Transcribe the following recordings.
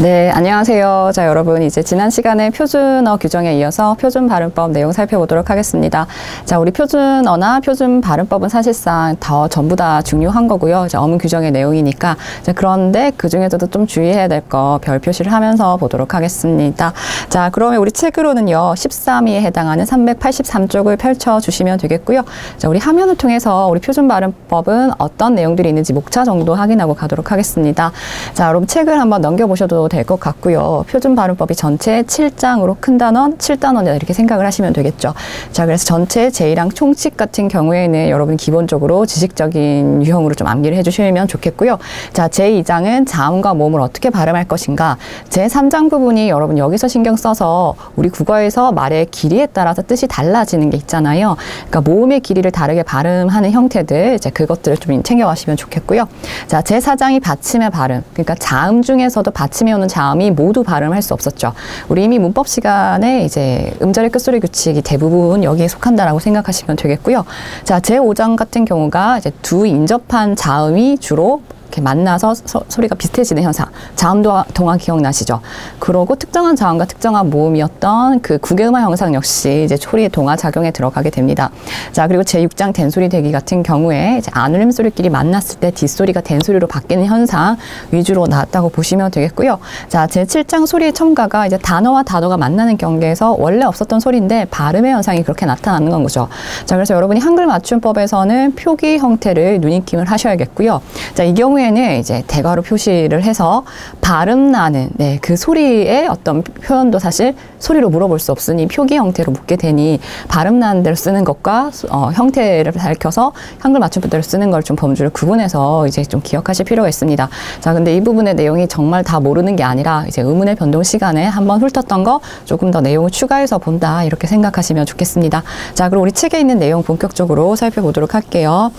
네, 안녕하세요. 자, 여러분 이제 지난 시간에 표준어 규정에 이어서 표준 발음법 내용 살펴보도록 하겠습니다. 자, 우리 표준어나 표준 발음법은 사실상 전부 다 중요한 거고요. 이제 어문 규정의 내용이니까. 자, 그런데 그 중에서도 좀 주의해야 될 거 별 표시를 하면서 보도록 하겠습니다. 자, 그러면 우리 책으로는요, 13위에 해당하는 383쪽을 펼쳐주시면 되겠고요. 자, 우리 화면을 통해서 우리 표준 발음법은 어떤 내용들이 있는지 목차 정도 확인하고 가도록 하겠습니다. 자, 여러분 책을 한번 넘겨보셔도 될 것 같고요. 표준 발음법이 전체 7장으로 큰 단원, 7단원이다 이렇게 생각을 하시면 되겠죠. 자, 그래서 전체 제1항 총칙 같은 경우에는 여러분 기본적으로 지식적인 유형으로 좀 암기를 해주시면 좋겠고요. 자, 제2장은 자음과 모음을 어떻게 발음할 것인가. 제3장 부분이 여러분 여기서 신경 써서 우리 국어에서 말의 길이에 따라서 뜻이 달라지는 게 있잖아요. 그러니까 모음의 길이를 다르게 발음하는 형태들, 이제 그것들을 좀 챙겨가시면 좋겠고요. 자, 제4장이 받침의 발음. 그러니까 자음 중에서도 받침에 오는 자음이 모두 발음할 수 없었죠. 우리 이미 문법 시간에 이제 음절의 끝소리 규칙이 대부분 여기에 속한다라고 생각하시면 되겠고요. 자, 제5장 같은 경우가 이제 두 인접한 자음이 주로 이렇게 만나서 소리가 비슷해지는 현상. 자음 동화 기억나시죠? 그러고 특정한 자음과 특정한 모음이었던 그 구개음화 형상 역시 이제 소리의 동화 작용에 들어가게 됩니다. 자, 그리고 제6장 된소리 대기 같은 경우에 이제 안울림 소리끼리 만났을 때 뒷소리가 된소리로 바뀌는 현상 위주로 나왔다고 보시면 되겠고요. 자, 제7장 소리의 첨가가 이제 단어와 단어가 만나는 경계에서 원래 없었던 소리인데 발음의 현상이 그렇게 나타나는 건 거죠. 자, 그래서 여러분이 한글 맞춤법에서는 표기 형태를 누님킴을 하셔야겠고요. 자, 이 경우에 는 이제 대괄호 표시를 해서 발음 나는 그 소리의 어떤 표현도 사실 소리로 물어볼 수 없으니 표기 형태로 묻게 되니 발음 나는 대로 쓰는 것과 형태를 밝혀서 한글 맞춤법대로 쓰는 걸 좀 범주를 구분해서 이제 좀 기억하실 필요가 있습니다. 자, 근데 이 부분의 내용이 정말 다 모르는 게 아니라 이제 의문의 변동 시간에 한번 훑었던 거 조금 더 내용을 추가해서 본다 이렇게 생각하시면 좋겠습니다. 자, 그럼 우리 책에 있는 내용 본격적으로 살펴보도록 할게요.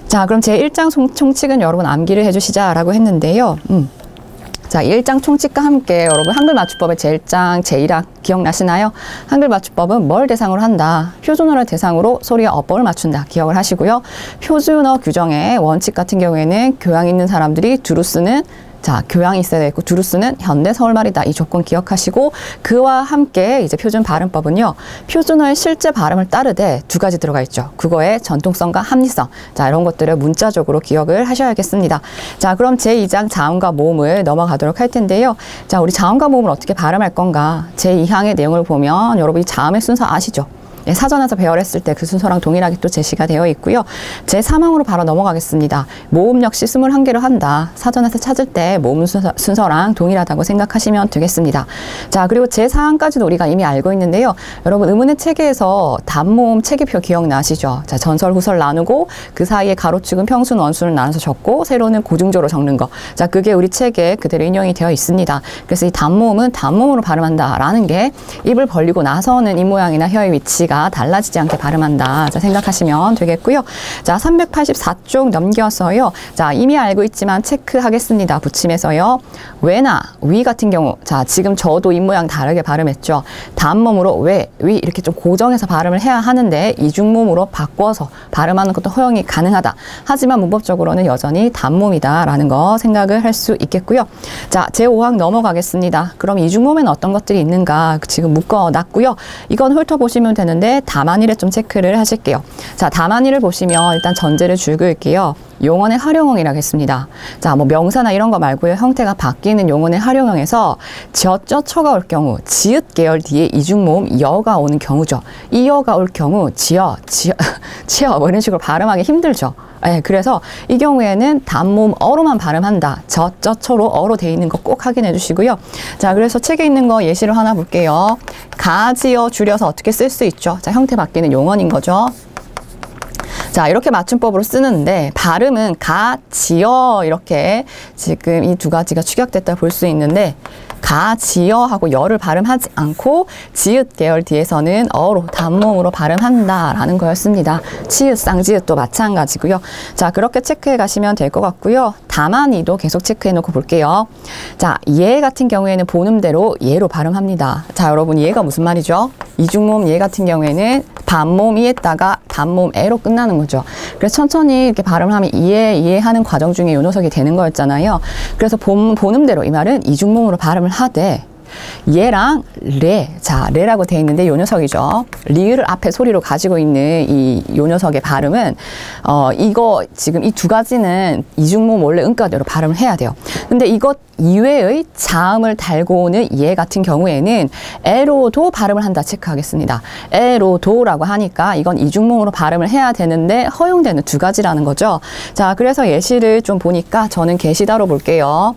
자, 그럼 제1장 총칙은 여러분 암기를 해주시자라고 했는데요. 자, 1장 총칙과 함께 여러분 한글 맞춤법의 제1장, 제1항 기억나시나요? 한글 맞춤법은 뭘 대상으로 한다? 표준어를 대상으로 소리와 어법을 맞춘다. 기억을 하시고요. 표준어 규정의 원칙 같은 경우에는 교양 있는 사람들이 두루 쓰는 자, 교양이 있어야 되고 두루 쓰는 현대 서울말이다. 이 조건 기억하시고 그와 함께 이제 표준 발음법은요. 표준어의 실제 발음을 따르되 두 가지 들어가 있죠. 국어의 전통성과 합리성. 자, 이런 것들을 문자적으로 기억을 하셔야겠습니다. 자, 그럼 제2장 자음과 모음을 넘어가도록 할 텐데요. 자, 우리 자음과 모음을 어떻게 발음할 건가? 제2항의 내용을 보면 여러분이 자음의 순서 아시죠? 사전에서 배열했을 때 그 순서랑 동일하게 또 제시가 되어 있고요. 제3항으로 바로 넘어가겠습니다. 모음 역시 21개로 한다. 사전에서 찾을 때 모음 순서랑 동일하다고 생각하시면 되겠습니다. 자, 그리고 제4항까지도 우리가 이미 알고 있는데요. 여러분 의문의 체계에서 단모음 체계표 기억나시죠? 자, 전설, 후설 나누고 그 사이에 가로축은 평순, 원순을 나눠서 적고 세로는 고중조로 적는 거. 자, 그게 우리 책에 그대로 인용이 되어 있습니다. 그래서 이 단모음은 단모음으로 발음한다라는 게 입을 벌리고 나서는 입 모양이나 혀의 위치가 달라지지 않게 발음한다. 자, 생각하시면 되겠고요. 자, 384쪽 넘겨서요. 자, 이미 알고 있지만 체크하겠습니다. 붙임에서요. 왜나 위 같은 경우. 자, 지금 저도 입 모양 다르게 발음했죠. 단모음으로 왜, 위 이렇게 좀 고정해서 발음을 해야 하는데 이중모음으로 바꿔서 발음하는 것도 허용이 가능하다. 하지만 문법적으로는 여전히 단모음이다라는 거 생각을 할 수 있겠고요. 자, 제5항 넘어가겠습니다. 그럼 이중모음에는 어떤 것들이 있는가 지금 묶어놨고요. 이건 훑어보시면 되는데 다만이를 좀 체크를 하실게요. 자, 다만이를 보시면 일단 전제를 줄 그을게요. 용언의 활용형이라고 했습니다. 자, 뭐 명사나 이런 거 말고요. 형태가 바뀌는 용언의 활용형에서 처가 올 경우 지읒 계열 뒤에 이중모음 여가 오는 경우죠. 이 여가 올 경우 지어 뭐 이런 식으로 발음하기 힘들죠. 네, 그래서 이 경우에는 단모음 어로만 발음한다. 처로 어로 돼 있는 거 꼭 확인해 주시고요. 자, 그래서 책에 있는 거 예시를 하나 볼게요. 가지어 줄여서 어떻게 쓸 수 있죠? 자, 형태 바뀌는 용언인 거죠. 자, 이렇게 맞춤법으로 쓰는데 발음은 가지어 이렇게 지금 이 두 가지가 축약됐다 볼 수 있는데 가지어하고 여를 발음하지 않고 지읒 계열 뒤에서는 어로 단모음으로 발음한다라는 거였습니다. 치읒, 쌍지읒도 마찬가지고요. 자, 그렇게 체크해 가시면 될 것 같고요. 다만이도 계속 체크해 놓고 볼게요. 자, 예 같은 경우에는 본음대로 예로 발음합니다. 자, 여러분 예가 무슨 말이죠? 이중모음 예 같은 경우에는 반몸이에다가 단몸에로 끝나는 거죠. 그래서 천천히 이렇게 발음을 하면 이해하는 과정 중에 요 녀석이 되는 거였잖아요. 그래서 보는 대로 이 말은 이중몸으로 발음을 하되 얘랑 레, 자 레라고 돼 있는데 요 녀석이죠. 리을 앞에 소리로 가지고 있는 요 녀석의 발음은 이거 지금 이 두 가지는 이중몸 원래 음가대로 발음을 해야 돼요. 근데 이것 이외의 자음을 달고 오는 얘 같은 경우에는 에로도 발음을 한다 체크하겠습니다. 에로도라고 하니까 이건 이중몸으로 발음을 해야 되는데 허용되는 두 가지라는 거죠. 자, 그래서 예시를 좀 보니까 저는 계시다로 볼게요.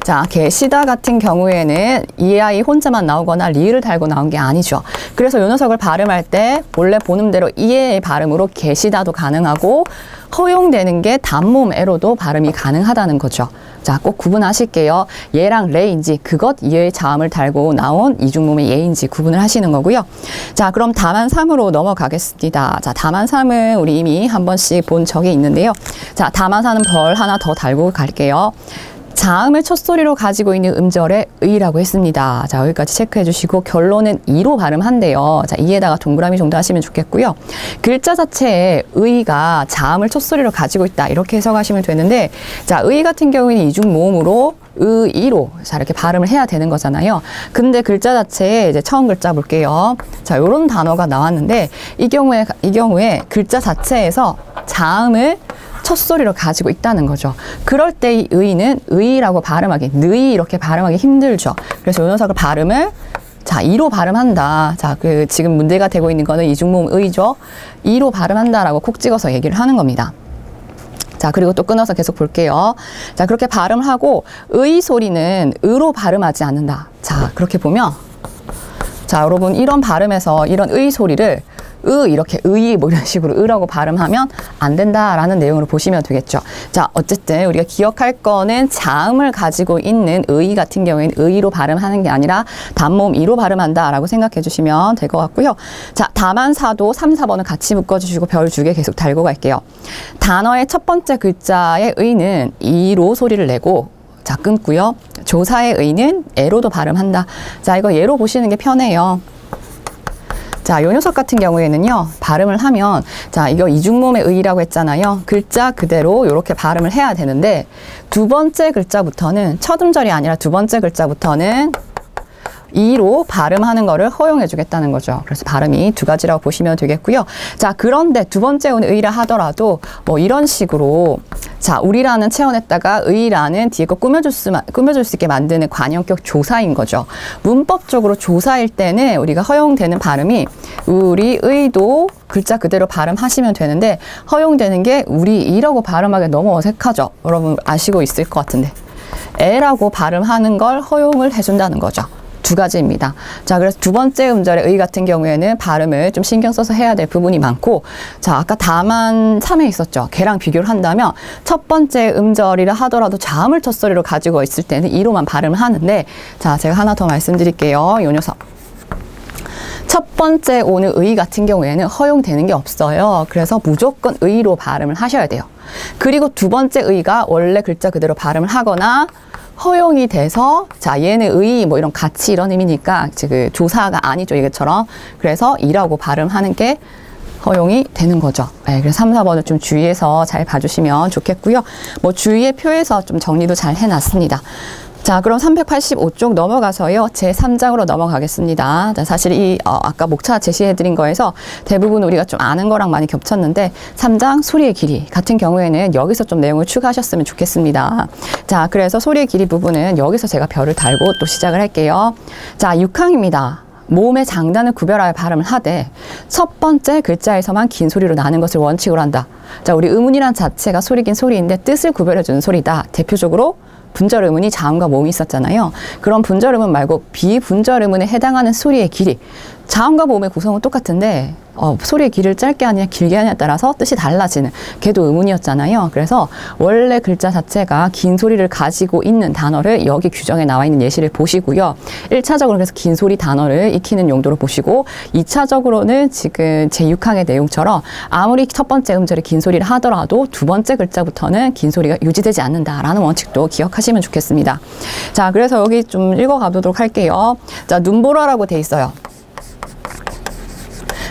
자, 계시다 같은 경우에는 이 아이 혼자만 나오거나 리을을 달고 나온 게 아니죠. 그래서 요 녀석을 발음할 때 원래 보는 대로 이의 발음으로 계시다도 가능하고 허용되는 게 단몸에로도 발음이 가능하다는 거죠. 자, 꼭 구분하실게요. 얘랑 레인지 그것 이의 자음을 달고 나온 이중몸의 예인지 구분을 하시는 거고요. 자, 그럼 다만 3으로 넘어가겠습니다. 자, 다만 3은 우리 이미 한 번씩 본 적이 있는데요. 자, 다만 4는 벌 하나 더 달고 갈게요. 자음을 첫 소리로 가지고 있는 음절에 의라고 했습니다. 자, 여기까지 체크해 주시고 결론은 이로 발음한대요. 자, 이에다가 동그라미 정도 하시면 좋겠고요. 글자 자체에 의가 자음을 첫 소리로 가지고 있다. 이렇게 해석하시면 되는데, 자, 의 같은 경우에는 이중 모음으로 의로 자 이렇게 발음을 해야 되는 거잖아요. 근데 글자 자체에 이제 처음 글자 볼게요. 자, 요런 단어가 나왔는데 이 경우에 글자 자체에서 자음을 첫 소리로 가지고 있다는 거죠. 그럴 때 이 의는 의라고 발음하기, 느이 이렇게 발음하기 힘들죠. 그래서 요 녀석을 발음을 자, 이로 발음한다. 자, 지금 문제가 되고 있는 거는 이중모음 의죠. 이로 발음한다라고 콕 찍어서 얘기를 하는 겁니다. 자, 그리고 또 끊어서 계속 볼게요. 자, 그렇게 발음을 하고 의 소리는 의로 발음하지 않는다. 자, 그렇게 보면 자, 여러분 이런 발음에서 이런 의 소리를 이렇게 의 뭐 이런 식으로 의라고 발음하면 안 된다라는 내용으로 보시면 되겠죠. 자, 어쨌든 우리가 기억할 거는 자음을 가지고 있는 의 같은 경우에는 의로 발음하는 게 아니라 단모음 이로 발음한다라고 생각해 주시면 될 것 같고요. 자, 다만 4도 3, 4번은 같이 묶어주시고 별 2개 계속 달고 갈게요. 단어의 첫 번째 글자의 의는 이로 소리를 내고 자, 끊고요. 조사의 의는 에로도 발음한다. 자, 이거 예로 보시는 게 편해요. 자, 요 녀석 같은 경우에는요, 발음을 하면, 자, 이거 이중몸의 의라고 했잖아요. 글자 그대로 이렇게 발음을 해야 되는데, 두 번째 글자부터는, 첫 음절이 아니라 두 번째 글자부터는 이로 발음하는 거를 허용해 주겠다는 거죠. 그래서 발음이 두 가지라고 보시면 되겠고요. 자, 그런데 두 번째 오는 의라 하더라도 뭐 이런 식으로 자, 우리라는 체온에다가 의라는 뒤에 거 꾸며줄 수 있게 만드는 관형격 조사인 거죠. 문법적으로 조사일 때는 우리가 허용되는 발음이 우리 의도 글자 그대로 발음하시면 되는데 허용되는 게 우리 이라고 발음하기 너무 어색하죠. 여러분 아시고 있을 것 같은데 에라고 발음하는 걸 허용을 해준다는 거죠. 두 가지입니다. 자, 그래서 두 번째 음절의 의 같은 경우에는 발음을 좀 신경 써서 해야 될 부분이 많고, 자, 아까 다만 3에 있었죠. 걔랑 비교를 한다면 첫 번째 음절이라 하더라도 자음을 첫 소리로 가지고 있을 때는 이로만 발음을 하는데, 자, 제가 하나 더 말씀드릴게요. 요 녀석. 첫 번째 오는 의 같은 경우에는 허용되는 게 없어요. 그래서 무조건 의로 발음을 하셔야 돼요. 그리고 두 번째 의가 원래 글자 그대로 발음을 하거나 허용이 돼서 자, 얘는 의 뭐 이런 가치 이런 의미니까 지금 조사가 아니죠, 이것처럼. 그래서 이라고 발음하는 게 허용이 되는 거죠. 네, 그래서 3, 4번을 좀 주의해서 잘 봐주시면 좋겠고요. 뭐 주의의 표에서 좀 정리도 잘 해놨습니다. 자, 그럼 385쪽 넘어가서요. 제3장으로 넘어가겠습니다. 사실 이 아까 목차 제시해드린 거에서 대부분 우리가 좀 아는 거랑 많이 겹쳤는데 3장 소리의 길이 같은 경우에는 여기서 좀 내용을 추가하셨으면 좋겠습니다. 자, 그래서 소리의 길이 부분은 여기서 제가 별을 달고 또 시작을 할게요. 자, 6항입니다. 모음의 장단을 구별하여 발음을 하되 첫 번째 글자에서만 긴 소리로 나는 것을 원칙으로 한다. 자, 우리 음운이란 자체가 소리 긴 소리인데 뜻을 구별해주는 소리다. 대표적으로 분절 음운이 자음과 모음이 있었잖아요. 그런 분절 음운 말고 비분절 음운에 해당하는 소리의 길이, 자음과 모음의 구성은 똑같은데 소리의 길이를 짧게 하느냐 길게 하느냐에 따라서 뜻이 달라지는 걔도 음운이었잖아요. 그래서 원래 글자 자체가 긴 소리를 가지고 있는 단어를 여기 규정에 나와 있는 예시를 보시고요. 1차적으로 그래서 긴 소리 단어를 익히는 용도로 보시고 2차적으로는 지금 제6항의 내용처럼 아무리 첫 번째 음절이 긴 소리를 하더라도 두 번째 글자부터는 긴 소리가 유지되지 않는다라는 원칙도 기억하시면 좋겠습니다. 자, 그래서 여기 좀 읽어가도록 할게요. 자, 눈보라라고 돼 있어요.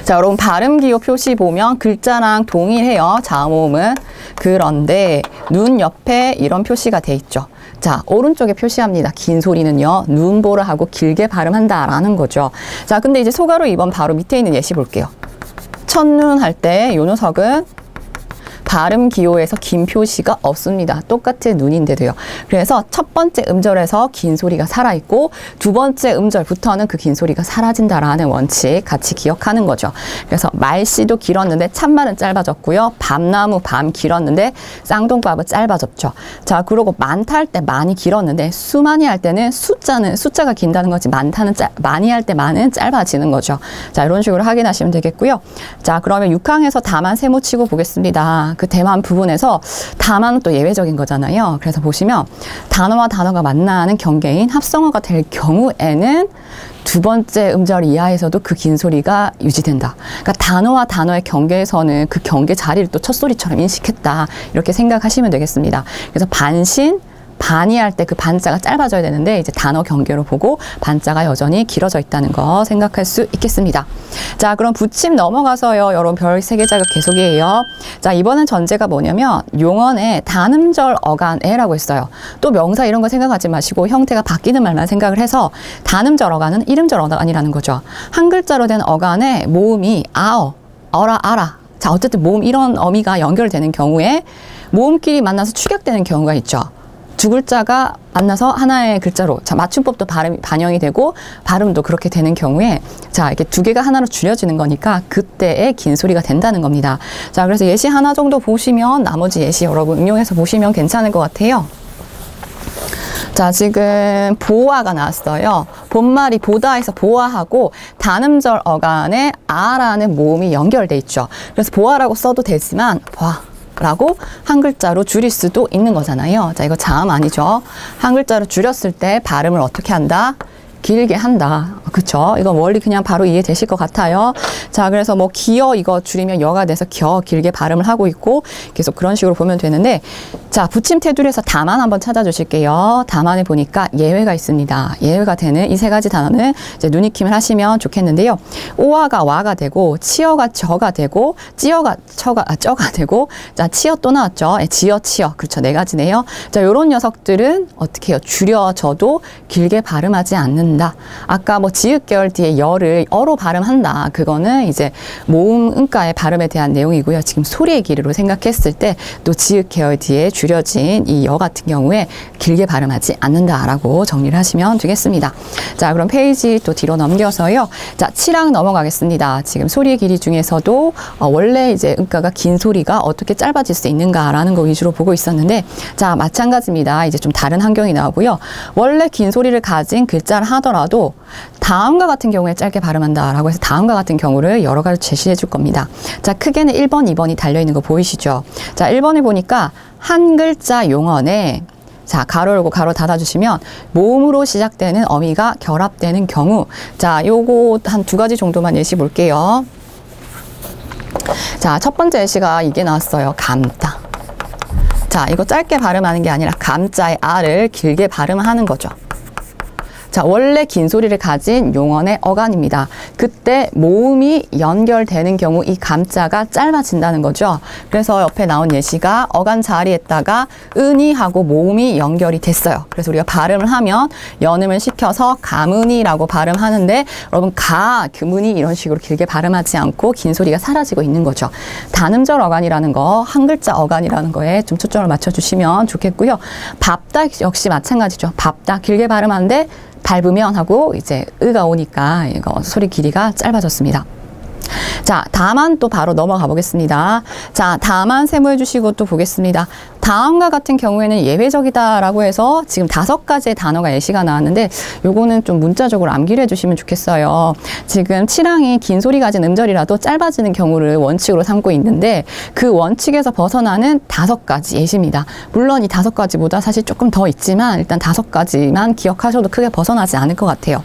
자, 여러분 발음 기호 표시 보면 글자랑 동일해요. 자음모음은. 그런데 눈 옆에 이런 표시가 돼 있죠. 자, 오른쪽에 표시합니다. 긴 소리는요, 눈보라 하고 길게 발음한다라는 거죠. 자, 근데 이제 소가로 2번 바로 밑에 있는 예시 볼게요. 첫눈 할 때 요 녀석은 발음 기호에서 긴 표시가 없습니다. 똑같은 눈인데도요. 그래서 첫 번째 음절에서 긴 소리가 살아있고 두 번째 음절부터는 그 긴 소리가 사라진다라는 원칙 같이 기억하는 거죠. 그래서 말씨도 길었는데 참말은 짧아졌고요. 밤나무 밤 길었는데 쌍둥밥은 짧아졌죠. 자, 그리고 많다 할 때 많이 길었는데 수많이 할 때는 숫자가 긴다는 거지 많이 할 때 많은 짧아지는 거죠. 자, 이런 식으로 확인하시면 되겠고요. 자, 그러면 6항에서 다만 세모 치고 보겠습니다. 그 대만 부분에서 다만은 또 예외적인 거잖아요. 그래서 보시면 단어와 단어가 만나는 경계인 합성어가 될 경우에는 두 번째 음절 이하에서도 그 긴 소리가 유지된다. 그러니까 단어와 단어의 경계에서는 그 경계 자리를 또 첫 소리처럼 인식했다. 이렇게 생각하시면 되겠습니다. 그래서 반신, 반이 할 때 그 반자가 짧아져야 되는데 이제 단어 경계로 보고 반자가 여전히 길어져 있다는 거 생각할 수 있겠습니다. 자, 그럼 붙임 넘어가서요. 여러분 별 3개 자격 계속이에요. 자, 이번엔 전제가 뭐냐면 용언에 단음절 어간에라고 했어요. 또 명사 이런 거 생각하지 마시고 형태가 바뀌는 말만 생각을 해서 단음절 어간은 이름절 어간이라는 거죠. 한 글자로 된 어간에 모음이 아어, 어라, 아라. 자, 어쨌든 모음 이런 어미가 연결되는 경우에 모음끼리 만나서 축약되는 경우가 있죠. 두 글자가 만나서 하나의 글자로, 자, 맞춤법도 반영이 되고 발음도 그렇게 되는 경우에 자, 이렇게 두 개가 하나로 줄여지는 거니까 그때의 긴 소리가 된다는 겁니다. 자, 그래서 예시 하나 정도 보시면 나머지 예시 여러분 응용해서 보시면 괜찮을 것 같아요. 자, 지금 보아가 나왔어요. 본말이 보다에서 보아하고 단음절 어간에 아라는 모음이 연결돼 있죠. 그래서 보아라고 써도 되지만 라고 한 글자로 줄일 수도 있는 거잖아요. 자, 이거 자음 아니죠. 한 글자로 줄였을 때 발음을 어떻게 한다? 길게 한다. 그쵸? 이거 원리 그냥 바로 이해되실 것 같아요. 자, 그래서 뭐 기어 이거 줄이면 여가 돼서 겨 길게 발음을 하고 있고 계속 그런 식으로 보면 되는데 자, 붙임 테두리에서 다만 한번 찾아주실게요. 다만에 보니까 예외가 있습니다. 예외가 되는 이 3가지 단어는 이제 눈익힘을 하시면 좋겠는데요. 오아가 와가 되고 치어가 저가 되고 찌어가 쩌가 되고 자, 치어 또 나왔죠. 지어 치어. 그렇죠. 4가지네요. 자, 요런 녀석들은 어떻게 해요? 줄여져도 길게 발음하지 않는다. 아까 뭐 지읒 계열 뒤에 여를 어로 발음한다. 그거는 이제 모음 음가의 발음에 대한 내용이고요. 지금 소리의 길이로 생각했을 때 또 지읒 계열 뒤에 줄여진 이 여 같은 경우에 길게 발음하지 않는다라고 정리를 하시면 되겠습니다. 자, 그럼 페이지 또 뒤로 넘겨서요. 자, 7항 넘어가겠습니다. 지금 소리의 길이 중에서도 원래 이제 음가가 긴 소리가 어떻게 짧아질 수 있는가라는 거 위주로 보고 있었는데 자, 마찬가지입니다. 이제 좀 다른 환경이 나오고요. 원래 긴 소리를 가진 글자를 하더라도 다음과 같은 경우에 짧게 발음한다라고 해서 다음과 같은 경우를 여러 가지 제시해 줄 겁니다. 자, 크게는 1번, 2번이 달려있는 거 보이시죠? 자, 1번에 보니까 한 글자 용언에 자, 가로 열고 가로 닫아주시면 모음으로 시작되는 어미가 결합되는 경우 자, 요거 한 2가지 정도만 예시 볼게요. 자, 첫 번째 예시가 이게 나왔어요. 감다. 자, 이거 짧게 발음하는 게 아니라 감자의 아를 길게 발음하는 거죠. 자, 원래 긴 소리를 가진 용언의 어간입니다. 그때 모음이 연결되는 경우 이 감자가 짧아진다는 거죠. 그래서 옆에 나온 예시가 어간 자리에다가 은이 하고 모음이 연결이 됐어요. 그래서 우리가 발음을 하면 연음을 시켜서 가문이라고 발음하는데 여러분 금은이 이런 식으로 길게 발음하지 않고 긴 소리가 사라지고 있는 거죠. 단음절 어간이라는 거, 한 글자 어간이라는 거에 좀 초점을 맞춰주시면 좋겠고요. 밥다 역시 마찬가지죠. 밥다 길게 발음하는데 밟으면 하고 이제 으가 오니까 이거 소리 길이가 짧아졌습니다. 자, 다만 또 바로 넘어가 보겠습니다. 자, 다만 세모해 주시고 또 보겠습니다. 다음과 같은 경우에는 예외적이다라고 해서 지금 5가지의 단어가 예시가 나왔는데 요거는 좀 문자적으로 암기를 해주시면 좋겠어요. 지금 7항이 긴 소리 가진 음절이라도 짧아지는 경우를 원칙으로 삼고 있는데 그 원칙에서 벗어나는 5가지 예시입니다. 물론 이 5가지보다 사실 조금 더 있지만 일단 5가지만 기억하셔도 크게 벗어나지 않을 것 같아요.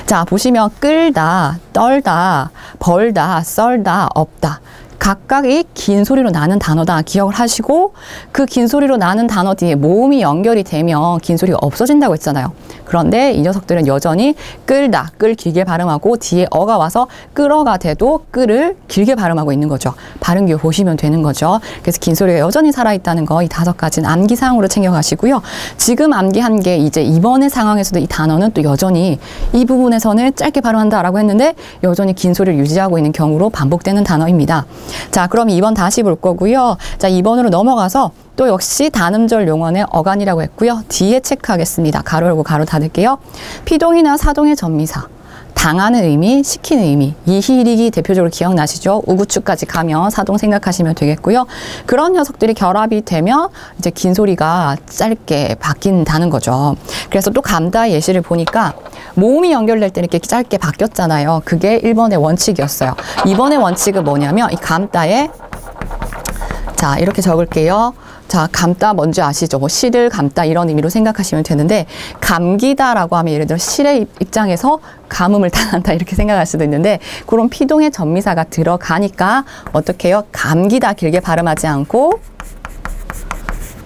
자, 보시면 끌다, 떨다, 벌다, 썰다, 없다. 각각이 긴 소리로 나는 단어다 기억을 하시고, 그 긴 소리로 나는 단어 뒤에 모음이 연결이 되면 긴 소리가 없어진다고 했잖아요. 그런데 이 녀석들은 여전히 끌다, 끌 길게 발음하고 뒤에 어가 와서 끌어가 돼도 끌을 길게 발음하고 있는 거죠. 발음 기호 보시면 되는 거죠. 그래서 긴 소리가 여전히 살아있다는 거, 이 5가지는 암기사항으로 챙겨가시고요. 지금 암기한 게 이제 이번의 상황에서도 이 단어는 또 여전히 이 부분에서는 짧게 발음한다라고 했는데 여전히 긴 소리를 유지하고 있는 경우로 반복되는 단어입니다. 자, 그럼 2번 다시 볼 거고요. 자, 2번으로 넘어가서 또 역시 단음절 용언의 어간이라고 했고요. 뒤에 체크하겠습니다. 가로 열고 가로 닫을게요. 피동이나 사동의 전미사, 당하는 의미, 시키는 의미, 이희릭이 대표적으로 기억나시죠? 우구축까지 가면 사동 생각하시면 되겠고요. 그런 녀석들이 결합이 되면 이제 긴 소리가 짧게 바뀐다는 거죠. 그래서 또 감다 예시를 보니까 모음이 연결될 때 이렇게 짧게 바뀌었잖아요. 그게 1번의 원칙이었어요. 2번의 원칙은 뭐냐면 이 감다에, 자, 이렇게 적을게요. 자, 감다 뭔지 아시죠? 뭐 실을 감다 이런 의미로 생각하시면 되는데, 감기다라고 하면 예를 들어 실의 입장에서 감음을 당한다 이렇게 생각할 수도 있는데, 그런 피동의 전미사가 들어가니까 어떻게 해요? 감기다 길게 발음하지 않고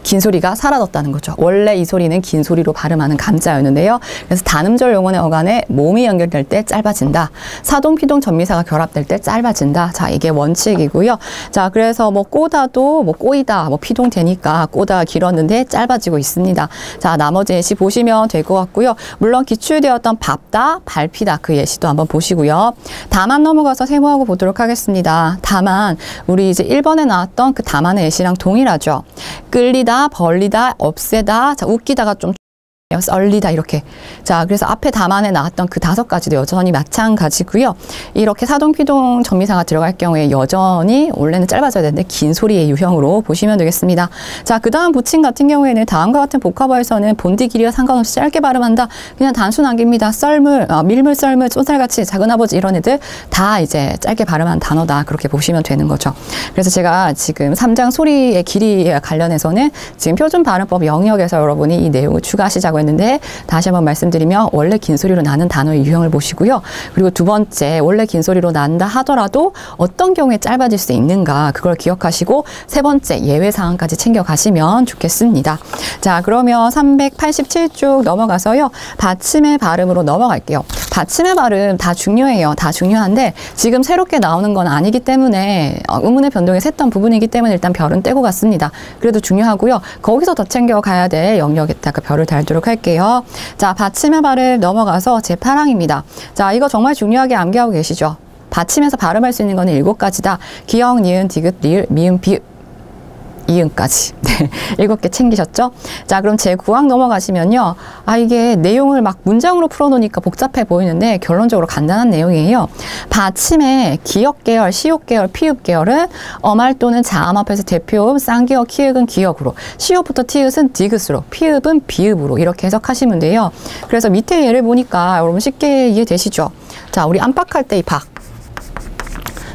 긴 소리가 사라졌다는 거죠. 원래 이 소리는 긴 소리로 발음하는 감자였는데요. 그래서 단음절 용언의 어간에 모음이 연결될 때 짧아진다. 사동, 피동, 전미사가 결합될 때 짧아진다. 자, 이게 원칙이고요. 자, 그래서 뭐 꼬다도 뭐 꼬이다, 뭐 피동 되니까 꼬다가 길었는데 짧아지고 있습니다. 자, 나머지 예시 보시면 될 것 같고요. 물론 기출되었던 밟다, 밟히다 그 예시도 한번 보시고요. 다만 넘어가서 세모하고 보도록 하겠습니다. 다만 우리 이제 1번에 나왔던 그 다만의 예시랑 동일하죠. 끌리다, 벌리다, 없애다, 자, 웃기다가 좀 썰리다 이렇게. 자, 그래서 앞에 다만에 나왔던 그 5가지도 여전히 마찬가지고요. 이렇게 사동, 피동, 전미사가 들어갈 경우에 여전히 원래는 짧아져야 되는데 긴 소리의 유형으로 보시면 되겠습니다. 자, 그 다음 부침 같은 경우에는 다음과 같은 복합어에서는 본디 길이와 상관없이 짧게 발음한다. 그냥 단순 암기입니다. 썰물, 밀물, 썰물, 쏨살같이, 작은아버지 이런 애들 다 이제 짧게 발음한 단어다. 그렇게 보시면 되는 거죠. 그래서 제가 지금 3장 소리의 길이에 관련해서는 지금 표준 발음법 영역에서 여러분이 이 내용을 추가하시자고 했는데, 다시 한번 말씀드리면 원래 긴 소리로 나는 단어의 유형을 보시고요. 그리고 두 번째, 원래 긴 소리로 난다 하더라도 어떤 경우에 짧아질 수 있는가 그걸 기억하시고, 세 번째 예외 사항까지 챙겨가시면 좋겠습니다. 자, 그러면 387쪽 넘어가서요. 받침의 발음으로 넘어갈게요. 받침의 발음 다 중요해요. 다 중요한데 지금 새롭게 나오는 건 아니기 때문에 의문의 변동에 샜던 부분이기 때문에 일단 별은 떼고 갔습니다. 그래도 중요하고요. 거기서 더 챙겨가야 될 영역에다가 별을 달도록 할게요. 자, 받침의 발음 넘어가서 제8항입니다. 자, 이거 정말 중요하게 암기하고 계시죠? 받침에서 발음할 수 있는 거는 7가지다. 기역, 니은, 디귿, 리을, 미음, 비읍, 이응까지. 네, 7개 챙기셨죠? 자, 그럼 제9항 넘어가시면요. 아, 이게 내용을 막 문장으로 풀어놓으니까 복잡해 보이는데 결론적으로 간단한 내용이에요. 받침의 기역 계열, 시옷 계열, 피읍 계열은 어말 또는 자음 앞에서 대표음, 쌍기역, 키읔은 기역으로, 시옷부터 티읕은 디귿으로, 피읍은 비읍으로 이렇게 해석하시면 돼요. 그래서 밑에 예를 보니까 여러분 쉽게 이해되시죠? 자, 우리 안팎할 때 이 박.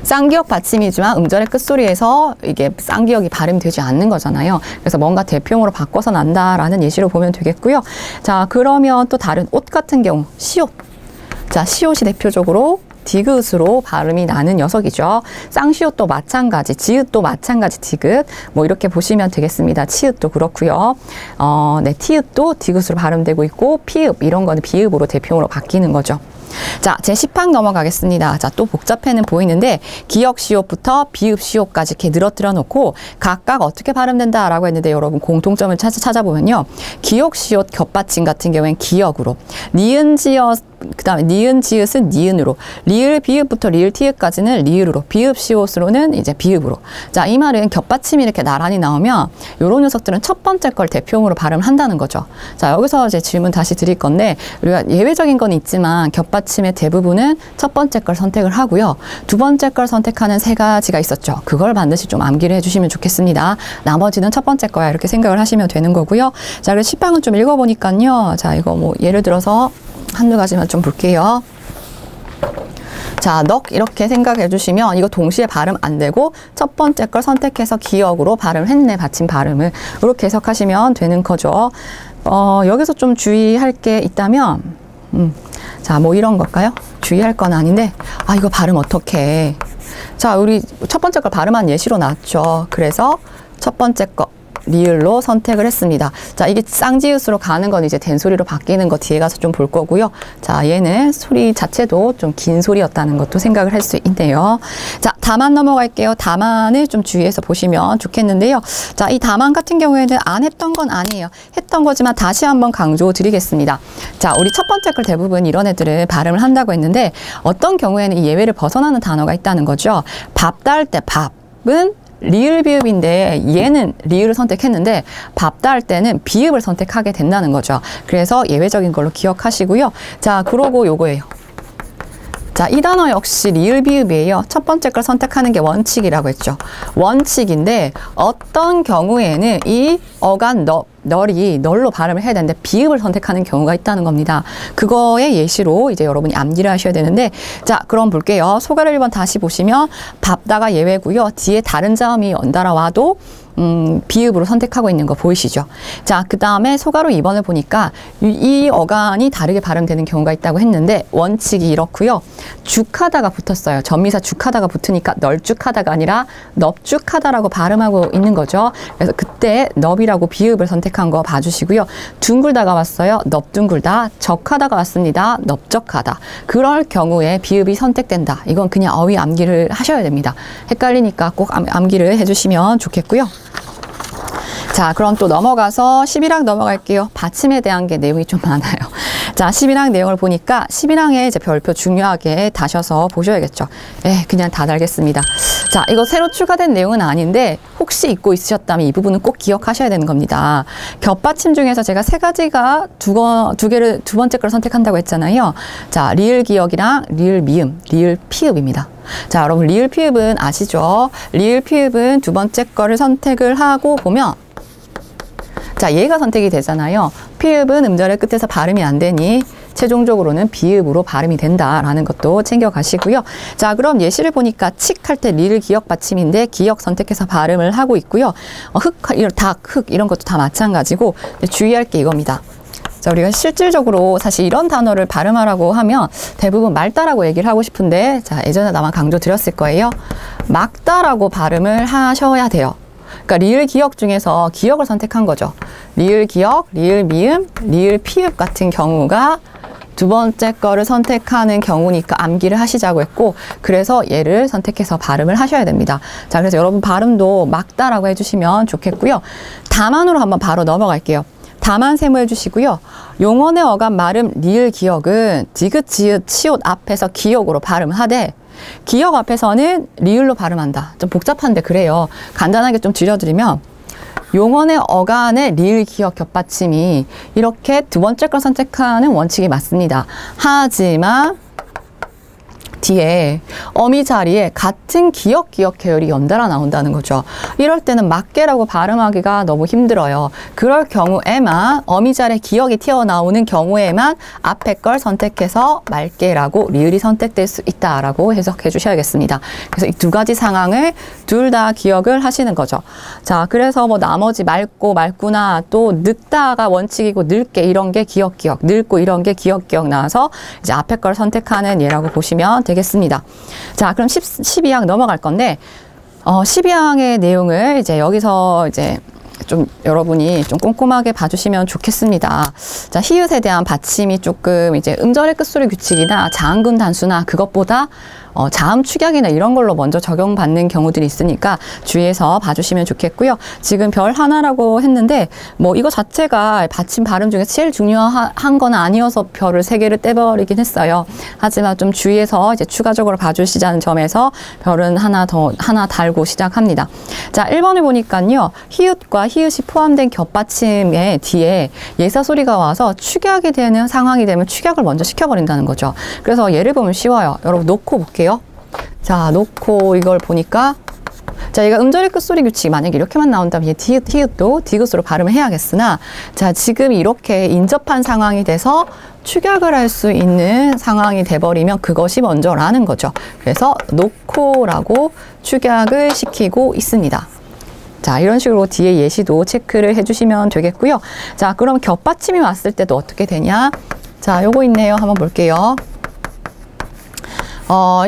쌍기역 받침이지만 음절의 끝소리에서 이게 쌍기역이 발음되지 않는 거잖아요. 그래서 뭔가 대표용으로 바꿔서 난다라는 예시로 보면 되겠고요. 자, 그러면 또 다른 옷 같은 경우 시옷. 자, 시옷이 대표적으로 디귿으로 발음이 나는 녀석이죠. 쌍시옷도 마찬가지, 지읒도 마찬가지 디귿. 뭐 이렇게 보시면 되겠습니다. 치읒도 그렇고요. 네, 티읒도 디귿으로 발음되고 있고, 피읍 이런 거는 비읍으로 대표용으로 바뀌는 거죠. 자, 제10항 넘어가겠습니다. 자, 또 복잡해는 보이는데 기역 시옷부터 비읍 시옷까지 이렇게 늘어뜨려 놓고 각각 어떻게 발음된다라고 했는데 여러분 공통점을 찾아보면요. 기역 시옷 겹받침 같은 경우엔 기역으로, 니은 지읒 그다음에 니은 지읒은 니은으로, 리을 비읍부터 리을 티읒까지는 리을으로, 비읍 시옷으로는 이제 비읍으로. 자, 이 말은 겹받침이 이렇게 나란히 나오면 요런 녀석들은 첫 번째 걸 대표용으로 발음한다는 거죠. 자, 여기서 이제 질문 다시 드릴 건데, 우리가 예외적인 건 있지만 겹받침의 대부분은 첫 번째 걸 선택을 하고요. 두 번째 걸 선택하는 3가지가 있었죠. 그걸 반드시 좀 암기를 해주시면 좋겠습니다. 나머지는 첫 번째 거야 이렇게 생각을 하시면 되는 거고요. 자, 그래서 10항은 좀 읽어보니까요. 자, 이거 뭐 예를 들어서 한두 가지만 좀 볼게요. 자, 넉 이렇게 생각해 주시면 이거 동시에 발음 안 되고 첫 번째 걸 선택해서 기역으로 발음했네, 받침 발음을. 이렇게 해석하시면 되는 거죠. 여기서 좀 주의할 게 있다면, 자, 뭐 이런 걸까요? 주의할 건 아닌데, 아, 이거 발음 어떻게 해? 자, 우리 첫 번째 걸 발음한 예시로 나왔죠. 그래서 첫 번째 거 리을로 선택을 했습니다. 자, 이게 쌍지읒으로 가는 건 이제 된소리로 바뀌는 거 뒤에 가서 좀 볼 거고요. 자, 얘는 소리 자체도 좀 긴 소리였다는 것도 생각을 할 수 있네요. 자, 다만 넘어갈게요. 다만을 좀 주의해서 보시면 좋겠는데요. 자, 이 다만 같은 경우에는 안 했던 건 아니에요. 했던 거지만 다시 한번 강조 드리겠습니다. 자, 우리 첫 번째 걸 대부분 이런 애들은 발음을 한다고 했는데 어떤 경우에는 이 예외를 벗어나는 단어가 있다는 거죠. 밥 따을 때 밥은 리을 비읍인데 얘는 리을을 선택했는데 밥다 할 때는 비읍을 선택하게 된다는 거죠. 그래서 예외적인 걸로 기억하시고요. 자, 그러고 요거예요. 자, 이 단어 역시 리을 비읍이에요. 첫 번째 걸 선택하는 게 원칙이라고 했죠. 원칙인데 어떤 경우에는 이 어간 널이 널로 발음을 해야 되는데 비읍을 선택하는 경우가 있다는 겁니다. 그거의 예시로 이제 여러분이 암기를 하셔야 되는데, 자, 그럼 볼게요. 소가를 1번 다시 보시면 밥다가 예외고요. 뒤에 다른 자음이 연달아 와도 비읍으로 선택하고 있는 거 보이시죠? 자, 그 다음에 소가로 2번을 보니까 이 어간이 다르게 발음되는 경우가 있다고 했는데 원칙이 이렇고요. 죽하다가 붙었어요. 전미사 죽하다가 붙으니까 널죽하다가 아니라 넙죽하다라고 발음하고 있는 거죠. 그래서 그때 넙이라고 비읍을 선택한 거 봐주시고요. 둥글다가 왔어요. 넙둥글다. 적하다가 왔습니다. 넙적하다. 그럴 경우에 비읍이 선택된다. 이건 그냥 어휘 암기를 하셔야 됩니다. 헷갈리니까 꼭 암기를 해주시면 좋겠고요. 자, 그럼 또 넘어가서 11항 넘어갈게요. 받침에 대한 게 내용이 좀 많아요. 자, 11항 내용을 보니까 11항에 이제 별표 중요하게 다셔서 보셔야겠죠. 그냥 다 달겠습니다. 자, 이거 새로 추가된 내용은 아닌데 혹시 잊고 있으셨다면 이 부분은 꼭 기억하셔야 되는 겁니다. 겹받침 중에서 제가 세 가지가 두 번째 걸 선택한다고 했잖아요. 자, 리을 기억이랑 리을 미음, 리을 피읍입니다. 자, 여러분 리을 피읍은 아시죠? 리을 피읍은 두 번째 거를 선택을 하고 보면 자, 얘가 선택이 되잖아요. 피읍은 음절의 끝에서 발음이 안 되니 최종적으로는 비읍으로 발음이 된다라는 것도 챙겨가시고요. 자, 그럼 예시를 보니까 칙 할 때 리을 기억 받침인데 기억 선택해서 발음을 하고 있고요. 닭, 흑 이런 것도 다 마찬가지고 주의할 게 이겁니다. 자, 우리가 실질적으로 사실 이런 단어를 발음하라고 하면 대부분 맑다라고 얘기를 하고 싶은데, 자, 예전에 아마 강조 드렸을 거예요. 막다라고 발음을 하셔야 돼요. 그러니까 리을 기억 중에서 기억을 선택한 거죠. 리을 기억, 리을 미음, 리을 피읍 같은 경우가 두 번째 거를 선택하는 경우니까 암기를 하시자고 했고, 그래서 얘를 선택해서 발음을 하셔야 됩니다. 자, 그래서 여러분 발음도 막다라고 해주시면 좋겠고요. 다만으로 한번 바로 넘어갈게요. 다만 세모해 주시고요. 용언의 어감 말음 리을 기억은 디귿, 지읒, 치읓 앞에서 기억으로 발음하되 기억 앞에서는 리을로 발음한다. 좀 복잡한데 그래요. 간단하게 좀 줄여드리면 용언의 어간의 리을 기억 겹받침이 이렇게 두 번째 걸 선택하는 원칙이 맞습니다. 하지만 뒤에 어미 자리에 같은 기억 계열이 연달아 나온다는 거죠. 이럴 때는 맞게라고 발음하기가 너무 힘들어요. 그럴 경우에만 어미 자리에 기억이 튀어나오는 경우에만 앞에 걸 선택해서 말게라고 리을이 선택될 수 있다라고 해석해 주셔야겠습니다. 그래서 이 두 가지 상황을 둘 다 기억을 하시는 거죠. 자, 그래서 뭐 나머지 맑고 맑구나, 또 늙다가 원칙이고 늙게 이런 게 기억, 늙고 이런 게 기억 나와서 이제 앞에 걸 선택하는 예라고 보시면 되겠습니다. 자, 그럼 12항 넘어갈 건데 12항의 내용을 이제 여기서 이제 좀 여러분이 좀 꼼꼼하게 봐주시면 좋겠습니다. 자, 히읗에 대한 받침이 조금 이제 음절의 끝소리 규칙이나 자음근 단수나 그것보다 자음 축약이나 이런 걸로 먼저 적용받는 경우들이 있으니까 주의해서 봐주시면 좋겠고요. 지금 별 하나라고 했는데 뭐 이거 자체가 받침 발음 중에 제일 중요한 건 아니어서 별을 3개를 떼버리긴 했어요. 하지만 좀 주의해서 이제 추가적으로 봐주시자는 점에서 별은 하나 달고 시작합니다. 자, 1번을 보니까요. 히읗과 히읗이 포함된 겹받침의 뒤에 예사 소리가 와서 축약이 되는 상황이 되면 축약을 먼저 시켜버린다는 거죠. 그래서 예를 보면 쉬워요. 여러분 놓고 볼게요. 자, 놓고 이걸 보니까 자, 얘가 음절의 끝소리 규칙 만약에 이렇게만 나온다면 얘 히읗도 디귿으로 발음을 해야겠으나, 자, 지금 이렇게 인접한 상황이 돼서 축약을 할 수 있는 상황이 돼버리면 그것이 먼저라는 거죠. 그래서 놓고라고 축약을 시키고 있습니다. 자, 이런 식으로 뒤에 예시도 체크를 해주시면 되겠고요. 자, 그럼 겹받침이 왔을 때도 어떻게 되냐? 자, 요거 있네요. 한번 볼게요.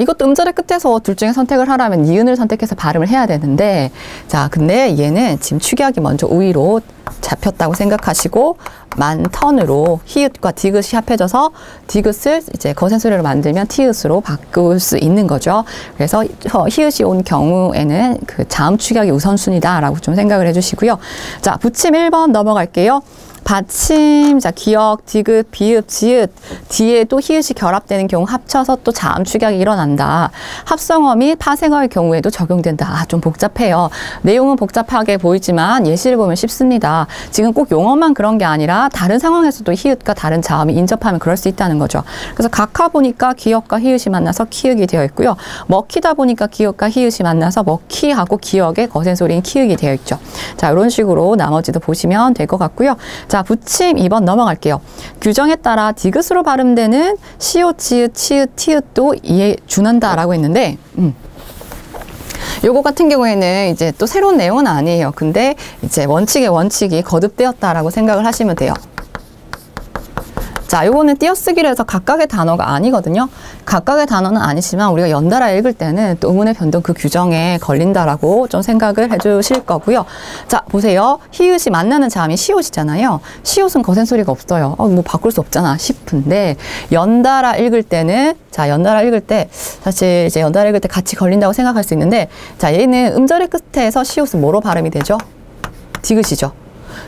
이것도 음절의 끝에서 둘 중에 선택을 하라면 니은을 선택해서 발음을 해야 되는데, 자, 근데 얘는 지금 축약이 먼저 우위로 잡혔다고 생각하시고, 만턴으로 히읗과 디귿이 합해져서 디귿을 이제 거센 소리로 만들면 티읕으로 바꿀 수 있는 거죠. 그래서 히읗이 온 경우에는 그 자음 축약이 우선순위다라고 좀 생각을 해주시고요. 자, 붙임 1번 넘어갈게요. 받침, 자, 기역, 디귿, 비읍, 지읒, 뒤에도 히읗이 결합되는 경우 합쳐서 또 자음 축약이 일어난다. 합성어 및 파생어의 경우에도 적용된다. 좀 복잡해요. 내용은 복잡하게 보이지만 예시를 보면 쉽습니다. 지금 꼭 용어만 그런 게 아니라 다른 상황에서도 히읗과 다른 자음이 인접하면 그럴 수 있다는 거죠. 그래서 각하 보니까 기역과 히읗이 만나서 키읔이 되어 있고요. 먹히다 보니까 기역과 히읗이 만나서 먹히하고 기역의 거센 소리인 키읔이 되어 있죠. 자, 이런 식으로 나머지도 보시면 될 것 같고요. 자, 붙임 2번 넘어갈게요. 규정에 따라 디귿으로 발음되는 시옷, 지읒, 치읒, 티읒도 이에 준한다라고 했는데, 요거 같은 경우에는 이제 또 새로운 내용은 아니에요. 근데 이제 원칙의 원칙이 거듭되었다라고 생각을 하시면 돼요. 자, 요거는 띄어쓰기로 해서 각각의 단어가 아니거든요. 각각의 단어는 아니지만 우리가 연달아 읽을 때는 또 음운의 변동 그 규정에 걸린다라고 좀 생각을 해주실 거고요. 자, 보세요. 히읗이 만나는 자음이 시옷이잖아요. 시옷은 거센 소리가 없어요. 뭐 바꿀 수 없잖아 싶은데, 연달아 읽을 때는, 자, 연달아 읽을 때 사실 이제 연달아 읽을 때 같이 걸린다고 생각할 수 있는데, 자, 얘는 음절의 끝에서 시옷은 뭐로 발음이 되죠? 디귿이죠.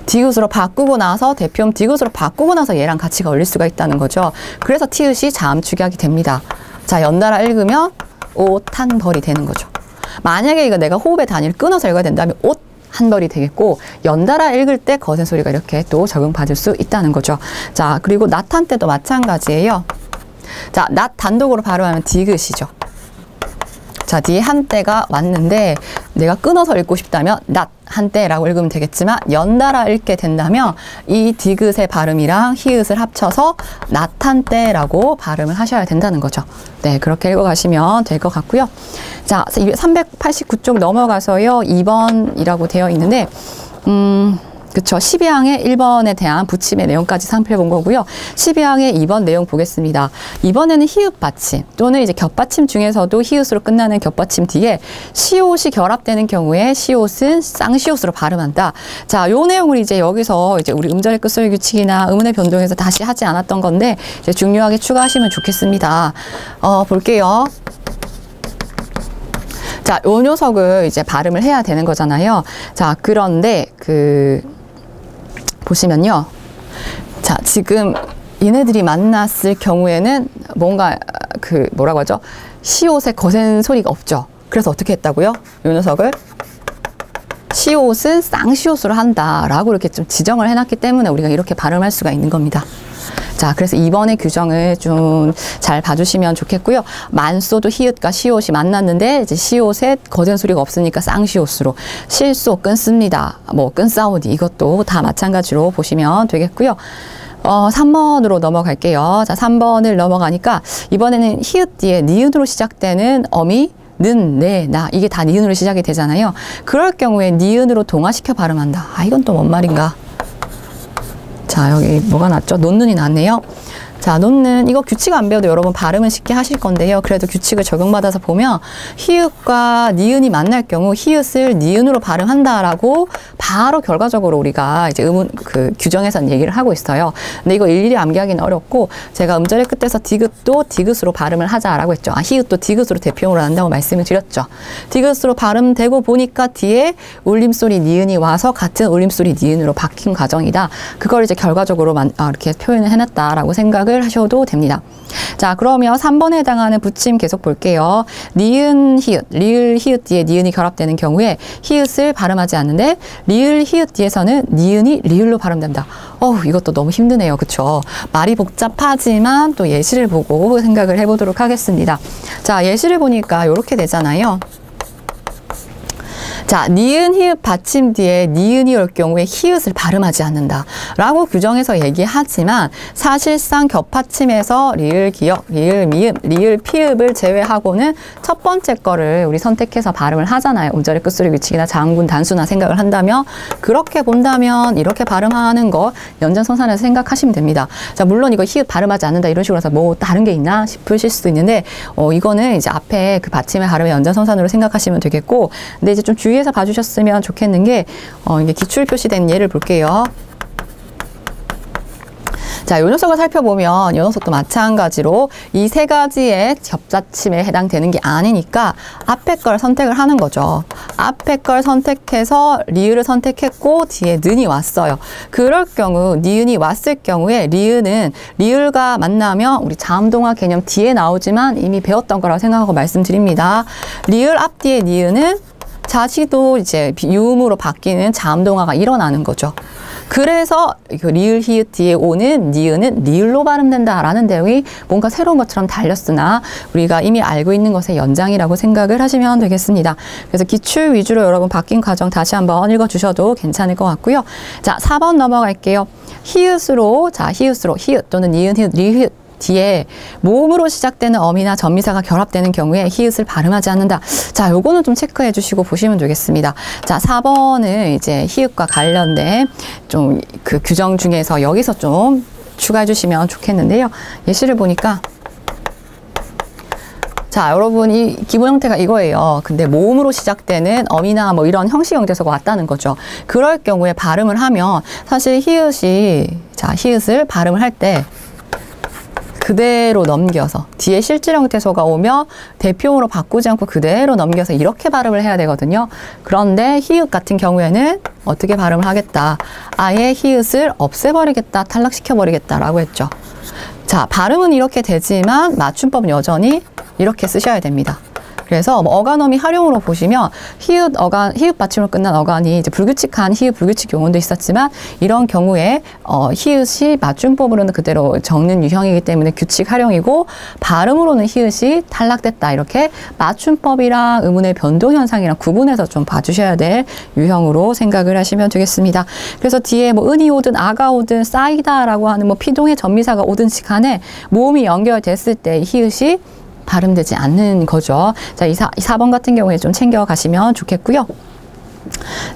디귿으로 바꾸고 나서, 대표음 디귿으로 바꾸고 나서 얘랑 같이 걸릴 수가 있다는 거죠. 그래서 티읕이 자음 축약이 됩니다. 자, 연달아 읽으면 옷 한 벌이 되는 거죠. 만약에 이거 내가 호흡의 단위를 끊어서 읽어야 된다면 옷 한 벌이 되겠고, 연달아 읽을 때 거센 소리가 이렇게 또 적용받을 수 있다는 거죠. 자, 그리고 낫한 때도 마찬가지예요. 자, 낫 단독으로 발음하면 디귿이죠. 자, 뒤에 한때가 왔는데 내가 끊어서 읽고 싶다면 낫 한때라고 읽으면 되겠지만, 연달아 읽게 된다면 이 디귿의 발음이랑 히읗을 합쳐서 낫 한때라고 발음을 하셔야 된다는 거죠. 네, 그렇게 읽어가시면 될 것 같고요. 자, 389쪽 넘어가서요. 2번이라고 되어 있는데, 그쵸. 12항의 1번에 대한 붙임의 내용까지 살펴본 거고요. 12항의 2번 내용 보겠습니다. 이번에는 히읗 받침 또는 이제 겹받침 중에서도 히읗으로 끝나는 겹받침 뒤에 시옷이 결합되는 경우에 시옷은 쌍시옷으로 발음한다. 자, 요 내용을 이제 여기서 이제 우리 음절의 끝소리 규칙이나 음운의 변동에서 다시 하지 않았던 건데 이제 중요하게 추가하시면 좋겠습니다. 볼게요. 자, 요 녀석을 이제 발음을 해야 되는 거잖아요. 자, 그런데 보시면요. 자, 지금 얘네들이 만났을 경우에는 뭔가 뭐라고 하죠? 시옷의 거센 소리가 없죠. 그래서 어떻게 했다고요? 요 녀석을 시옷은 쌍시옷으로 한다라고 이렇게 좀 지정을 해놨기 때문에 우리가 이렇게 발음할 수가 있는 겁니다. 자, 그래서 이번의 규정을 좀 잘 봐주시면 좋겠고요. 만소도 히읗과 시옷이 만났는데 이제 시옷에 거센 소리가 없으니까 쌍시옷으로 실소 끊습니다. 뭐 끊사오디 이것도 다 마찬가지로 보시면 되겠고요. 3번으로 넘어갈게요. 자, 3번을 넘어가니까 이번에는 히읗 뒤에 니은으로 시작되는 어미 는, 네, 나 이게 다 니은으로 시작이 되잖아요. 그럴 경우에 니은으로 동화시켜 발음한다. 이건 또 뭔 말인가? 자, 여기 뭐가 났죠? 논눈이 났네요. 자, 논는 이거 규칙 안 배워도 여러분 발음은 쉽게 하실 건데요. 그래도 규칙을 적용받아서 보면 히읗과 니은이 만날 경우 히읗을 니은으로 발음한다라고 바로 결과적으로 우리가 이제 규정에서는 얘기를 하고 있어요. 근데 이거 일일이 암기하기는 어렵고 제가 음절의 끝에서 디귿도 디귿으로 발음을 하자라고 했죠. 히읗도 디귿으로 대표음으로 한다고 말씀을 드렸죠. 디귿으로 발음되고 보니까 뒤에 울림소리 니은이 와서 같은 울림소리 니은으로 바뀐 과정이다. 그걸 이제 결과적으로 이렇게 표현을 해놨다라고 생각을 하셔도 됩니다. 자, 그러면 3번에 해당하는 붙임 계속 볼게요. 니은, 히읗, 리을, 히읗 뒤에 니은이 결합되는 경우에 히읗을 발음하지 않는데 리을, 히읗 뒤에서는 니은이 리을로 발음된다. 이것도 너무 힘드네요. 그쵸? 말이 복잡하지만 또 예시를 보고 생각을 해보도록 하겠습니다. 자, 예시를 보니까 이렇게 되잖아요. 자, 니은, 히읗 받침 뒤에 니은이 올 경우에 히읗을 발음하지 않는다 라고 규정해서 얘기하지만 사실상 겹받침에서 리을 기역, 리을 미음, 리을 피읍을 제외하고는 첫 번째 거를 우리 선택해서 발음을 하잖아요. 음절의 끝소리 위치나 장군 단수나 생각을 한다면, 그렇게 본다면 이렇게 발음하는 거 연장선상에서 생각하시면 됩니다. 자, 물론 이거 히읗 발음하지 않는다 이런 식으로 해서 뭐 다른 게 있나 싶으실 수도 있는데 이거는 이제 앞에 그 받침의 발음의 연장선상으로 생각하시면 되겠고, 근데 이제 좀 주의해서 봐주셨으면 좋겠는 게 이게 기출 표시된 예를 볼게요. 자, 요 녀석을 살펴보면 요 녀석도 마찬가지로 이 세 가지의 겹받침에 해당되는 게 아니니까 앞에 걸 선택을 하는 거죠. 앞에 걸 선택해서 리을을 선택했고 뒤에 는이 왔어요. 그럴 경우 니은이 왔을 경우에 리은은 리을과 만나면 우리 자음동화 개념 뒤에 나오지만 이미 배웠던 거라고 생각하고 말씀드립니다. 리을 앞뒤에 니은은 자시도 이제 유음으로 바뀌는 자음동화가 일어나는 거죠. 그래서 리을 히읗 뒤에 오는 니은은 리을로 발음된다라는 내용이 뭔가 새로운 것처럼 달렸으나 우리가 이미 알고 있는 것의 연장이라고 생각을 하시면 되겠습니다. 그래서 기출 위주로 여러분 바뀐 과정 다시 한번 읽어주셔도 괜찮을 것 같고요. 자, 4번 넘어갈게요. 히읗으로, 자, 히읗으로, 히읗 또는 니은, 히읗, 리히읗 뒤에 모음으로 시작되는 어미나 전미사가 결합되는 경우에 히읗을 발음하지 않는다. 자, 요거는 좀 체크해 주시고 보시면 되겠습니다. 자, 4번은 이제 히읗과 관련된 좀 그 규정 중에서 여기서 좀 추가해 주시면 좋겠는데요. 예시를 보니까 자, 여러분 이 기본 형태가 이거예요. 근데 모음으로 시작되는 어미나 뭐 이런 형식 형태소가 왔다는 거죠. 그럴 경우에 발음을 하면 사실 히읗이, 자, 히읗을 발음을 할 때 그대로 넘겨서 뒤에 실질 형태소가 오며 대표음으로 바꾸지 않고 그대로 넘겨서 이렇게 발음을 해야 되거든요. 그런데 히읗 같은 경우에는 어떻게 발음을 하겠다. 아예 히읗을 없애버리겠다, 탈락시켜버리겠다라고 했죠. 자, 발음은 이렇게 되지만 맞춤법은 여전히 이렇게 쓰셔야 됩니다. 그래서 뭐 어간어미 활용으로 보시면 히읗 받침으로 끝난 어간이 이제 불규칙한 히읗 불규칙 용언도 있었지만 이런 경우에 히읗이 맞춤법으로는 그대로 적는 유형이기 때문에 규칙 활용이고 발음으로는 히읗이 탈락됐다. 이렇게 맞춤법이랑 의문의 변동 현상이랑 구분해서 좀 봐주셔야 될 유형으로 생각을 하시면 되겠습니다. 그래서 뒤에 뭐 은이 오든 아가 오든 쌓이다라고 하는 뭐 피동의 전미사가 오든지 간에 모음이 연결됐을 때 히읗이 발음되지 않는 거죠. 자, 4번 같은 경우에 좀 챙겨가시면 좋겠고요.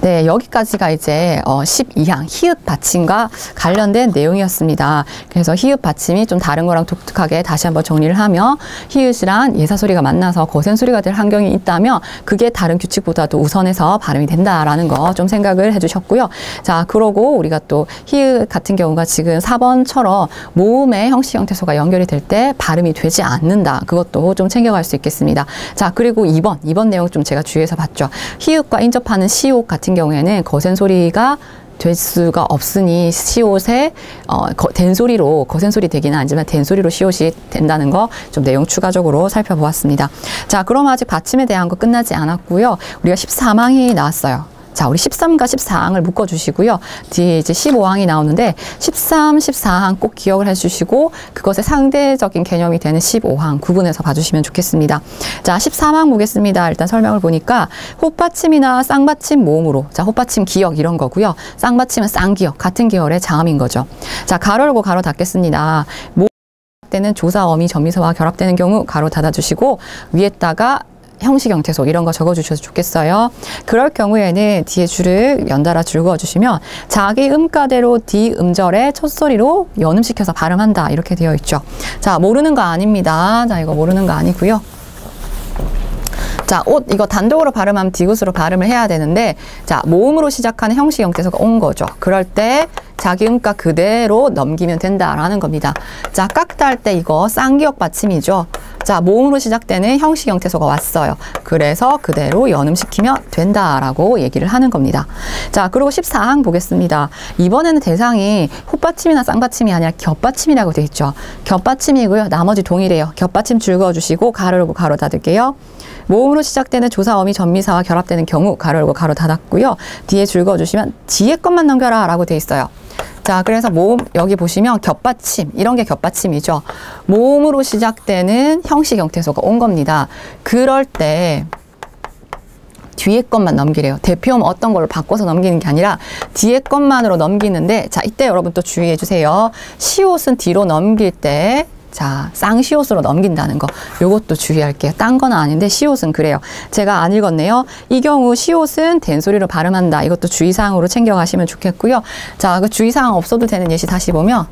네, 여기까지가 이제 12항 히읗 받침과 관련된 내용이었습니다. 그래서 히읗 받침이 좀 다른 거랑 독특하게 다시 한번 정리를 하면 히읗이란 예사소리가 만나서 거센소리가 될 환경이 있다면 그게 다른 규칙보다도 우선해서 발음이 된다라는 거 좀 생각을 해주셨고요. 자, 그러고 우리가 또 히읗 같은 경우가 지금 4번처럼 모음의 형식 형태소가 연결이 될 때 발음이 되지 않는다. 그것도 좀 챙겨갈 수 있겠습니다. 자, 그리고 2번 내용 좀 제가 주의해서 봤죠. 히읗과 인접하는 시옷 같은 경우에는 거센 소리가 될 수가 없으니 시옷에 된소리로 거센 소리 되기는 하지만 된소리로 시옷이 된다는 거 좀 내용 추가적으로 살펴보았습니다. 자, 그럼 아직 받침에 대한 거 끝나지 않았고요. 우리가 13항이 나왔어요. 자, 우리 13과 14항을 묶어주시고요. 뒤에 이제 15항이 나오는데 13, 14항 꼭 기억을 해주시고 그것의 상대적인 개념이 되는 15항 구분해서 봐주시면 좋겠습니다. 자, 13항 보겠습니다. 일단 설명을 보니까 호받침이나 쌍받침 모음으로, 자, 호받침 기역 이런 거고요. 쌍받침은 쌍기역 같은 계열의 자음인 거죠. 자, 가로 열고 가로 닫겠습니다. 모음 때는 조사, 어미, 전미사와 결합되는 경우 가로 닫아주시고 위에다가 형식 형태소 이런 거 적어주셔도 좋겠어요. 그럴 경우에는 뒤에 줄을 연달아 줄 그어주시면 자기 음가대로 뒤 음절에 첫소리로 연음시켜서 발음한다 이렇게 되어 있죠. 자, 모르는 거 아닙니다. 자, 이거 모르는 거 아니고요. 자, 옷 이거 단독으로 발음하면 디귿으로 발음을 해야 되는데 자, 모음으로 시작하는 형식 형태소가 온 거죠. 그럴 때 자기 음가 그대로 넘기면 된다라는 겁니다. 자, 깎다 할 때 이거 쌍기역 받침이죠. 자, 모음으로 시작되는 형식 형태소가 왔어요. 그래서 그대로 연음시키면 된다라고 얘기를 하는 겁니다. 자, 그리고 14항 보겠습니다. 이번에는 대상이 호받침이나 쌍받침이 아니라 겹받침이라고 되어 있죠. 겹받침이고요. 나머지 동일해요. 겹받침 줄 그어주시고 가로 열고 가로 닫을게요. 모음으로 시작되는 조사, 어미, 전미사와 결합되는 경우 가로 열고 가로 닫았고요. 뒤에 줄 그어주시면 뒤에 것만 넘겨라 라고 되어 있어요. 자, 그래서 모음 여기 보시면 겹받침 이런 게 겹받침이죠. 모음으로 시작되는 형식 형태소가 온 겁니다. 그럴 때 뒤에 것만 넘기래요. 대표음 어떤 걸로 바꿔서 넘기는 게 아니라 뒤에 것만으로 넘기는데, 자, 이때 여러분 또 주의해 주세요. 시옷은 뒤로 넘길 때, 자, 쌍시옷으로 넘긴다는 거. 요것도 주의할게요. 딴 건 아닌데 시옷은 그래요. 제가 안 읽었네요. 이 경우 시옷은 된소리로 발음한다. 이것도 주의사항으로 챙겨가시면 좋겠고요. 자, 그 주의사항 없어도 되는 예시 다시 보면,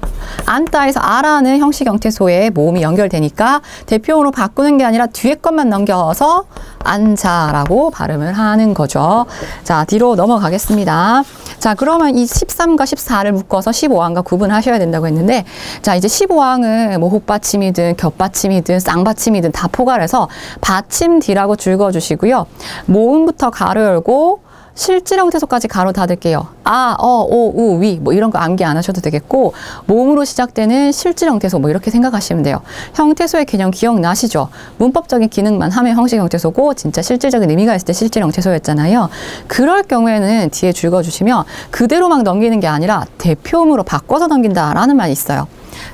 안다에서 아라는 형식 형태소에 모음이 연결되니까 대표음으로 바꾸는 게 아니라 뒤에 것만 넘겨서 앉아라고 발음을 하는 거죠. 자, 뒤로 넘어가겠습니다. 자, 그러면 이 13과 14를 묶어서 15항과 구분하셔야 된다고 했는데, 자, 이제 15항은 뭐 혹받침이든 겹받침이든 쌍받침이든 다 포괄해서 받침 뒤라고 줄거주시고요. 모음부터 가로 열고 실질 형태소까지 가로 닫을게요. 아, 어, 오, 우, 위 뭐 이런 거 암기 안 하셔도 되겠고, 모음으로 시작되는 실질 형태소 뭐 이렇게 생각하시면 돼요. 형태소의 개념 기억나시죠? 문법적인 기능만 하면 형식 형태소고 진짜 실질적인 의미가 있을 때 실질 형태소였잖아요. 그럴 경우에는 뒤에 줄거주시면 그대로 막 넘기는 게 아니라 대표음으로 바꿔서 넘긴다라는 말이 있어요.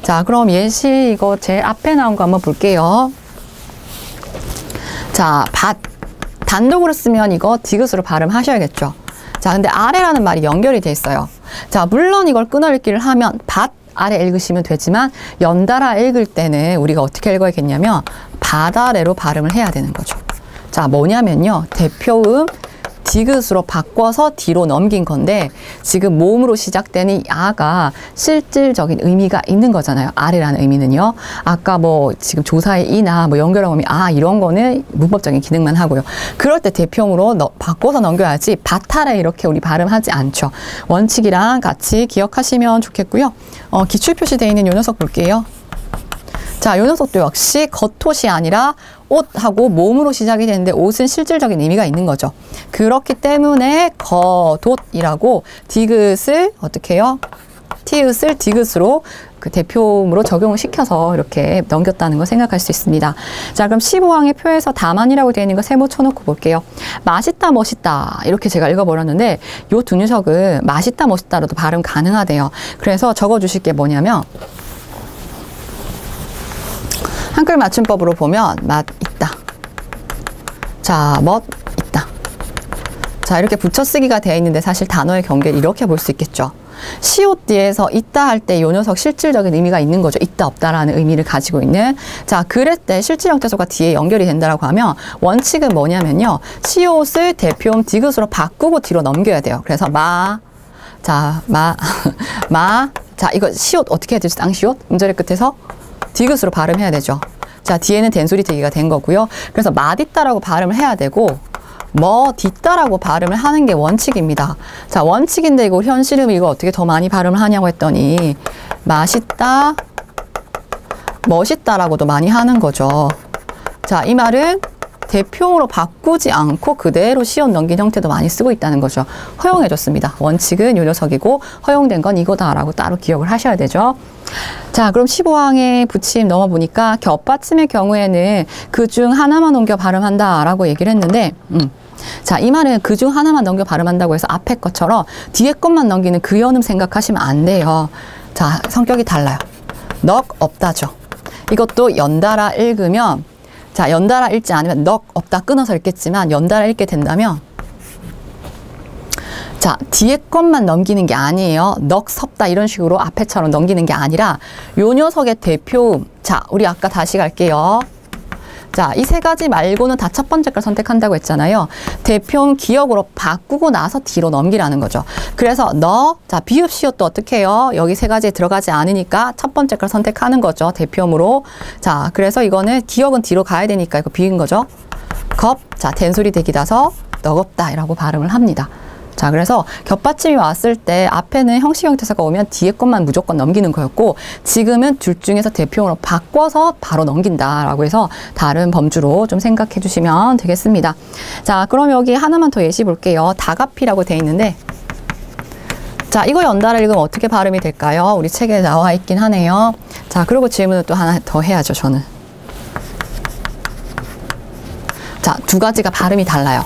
자, 그럼 예시 이거 제일 앞에 나온 거 한번 볼게요. 자, 단독으로 쓰면 이거 디귿으로 발음하셔야겠죠. 자, 근데 아래라는 말이 연결이 돼 있어요. 자, 물론 이걸 끊어 읽기를 하면 아래 읽으시면 되지만 연달아 읽을 때는 우리가 어떻게 읽어야겠냐면 아래로 발음을 해야 되는 거죠. 자, 뭐냐면요. 대표음 디귿으로 바꿔서 뒤로 넘긴 건데, 지금 모음으로 시작되는 이 아가 실질적인 의미가 있는 거잖아요. 아래라는 의미는요. 아까 뭐 지금 조사의 이나 뭐 연결한 의미 이런 거는 문법적인 기능만 하고요. 그럴 때 대표음으로 바꿔서 넘겨야지 아래 이렇게 우리 발음하지 않죠. 원칙이랑 같이 기억하시면 좋겠고요. 기출 표시되어 있는 요 녀석 볼게요. 자, 요 녀석도 역시 겉옷이 아니라 옷하고 몸으로 시작이 되는데 옷은 실질적인 의미가 있는 거죠. 그렇기 때문에 겉옷이라고 디귿을 어떻게 해요? 티읕을 디귿으로 그 대표음으로 적용을 시켜서 이렇게 넘겼다는 거 생각할 수 있습니다. 자, 그럼 15항의 표에서 다만이라고 되어 있는 거 세모 쳐놓고 볼게요. 맛있다, 멋있다 이렇게 제가 읽어버렸는데 요 두 녀석은 맛있다, 멋있다로도 발음 가능하대요. 그래서 적어주실 게 뭐냐면 한글 맞춤법으로 보면 맛 있다. 자, 멋 있다. 자, 이렇게 붙여쓰기가 되어 있는데 사실 단어의 경계를 이렇게 볼 수 있겠죠. 시옷 뒤에서 있다 할 때 요 녀석 실질적인 의미가 있는 거죠. 있다, 없다라는 의미를 가지고 있는. 자, 그럴 때 실질 형태소가 뒤에 연결이 된다라고 하면 원칙은 뭐냐면요. 시옷을 대표음 디귿으로 바꾸고 뒤로 넘겨야 돼요. 그래서 자, 자, 이거 시옷 어떻게 해야 되죠? 쌍시옷? 음절의 끝에서 디귿으로 발음해야 되죠. 자, 뒤에는 된소리 되기가 된 거고요. 그래서 맛있다라고 발음을 해야 되고 멋있다라고 발음을 하는 게 원칙입니다. 자, 원칙인데 이거 현실음 이거 어떻게 더 많이 발음을 하냐고 했더니 맛있다, 멋있다라고도 많이 하는 거죠. 자, 이 말은 대표음으로 바꾸지 않고 그대로 시옷 넘긴 형태도 많이 쓰고 있다는 거죠. 허용해줬습니다. 원칙은 요 녀석이고 허용된 건 이거다라고 따로 기억을 하셔야 되죠. 자, 그럼 15항의 붙임 넘어보니까 겹받침의 경우에는 그중 하나만 옮겨 발음한다라고 얘기를 했는데 자, 이 말은 그중 하나만 넘겨 발음한다고 해서 앞에 것처럼 뒤에 것만 넘기는 그 연음 생각하시면 안 돼요. 자, 성격이 달라요. 넉 없다죠. 이것도 연달아 읽으면, 자, 연달아 읽지 않으면 넉 없다 끊어서 읽겠지만 연달아 읽게 된다면, 자, 뒤에 것만 넘기는 게 아니에요. 넉 섭다 이런 식으로 앞에처럼 넘기는 게 아니라 요 녀석의 대표음. 자, 우리 아까 다시 갈게요. 자, 이 세 가지 말고는 다 첫 번째 걸 선택한다고 했잖아요. 대표음 기억으로 바꾸고 나서 뒤로 넘기라는 거죠. 그래서 자, 비읍 시옷도 어떻게 해요? 여기 세 가지에 들어가지 않으니까 첫 번째 걸 선택하는 거죠. 대표음으로. 자, 그래서 이거는 기억은 뒤로 가야 되니까 이거 비인 거죠. 자, 된소리 대기다서 넉없다 이라고 발음을 합니다. 자, 그래서 겹받침이 왔을 때 앞에는 형식 형태소가 오면 뒤에 것만 무조건 넘기는 거였고, 지금은 둘 중에서 대표음으로 바꿔서 바로 넘긴다라고 해서 다른 범주로 좀 생각해 주시면 되겠습니다. 자, 그럼 여기 하나만 더 예시 볼게요. 다가피라고 돼 있는데, 자, 이거 연달아 읽으면 어떻게 발음이 될까요? 우리 책에 나와 있긴 하네요. 자, 그리고 질문을 또 하나 더 해야죠, 저는. 자, 두 가지가 발음이 달라요.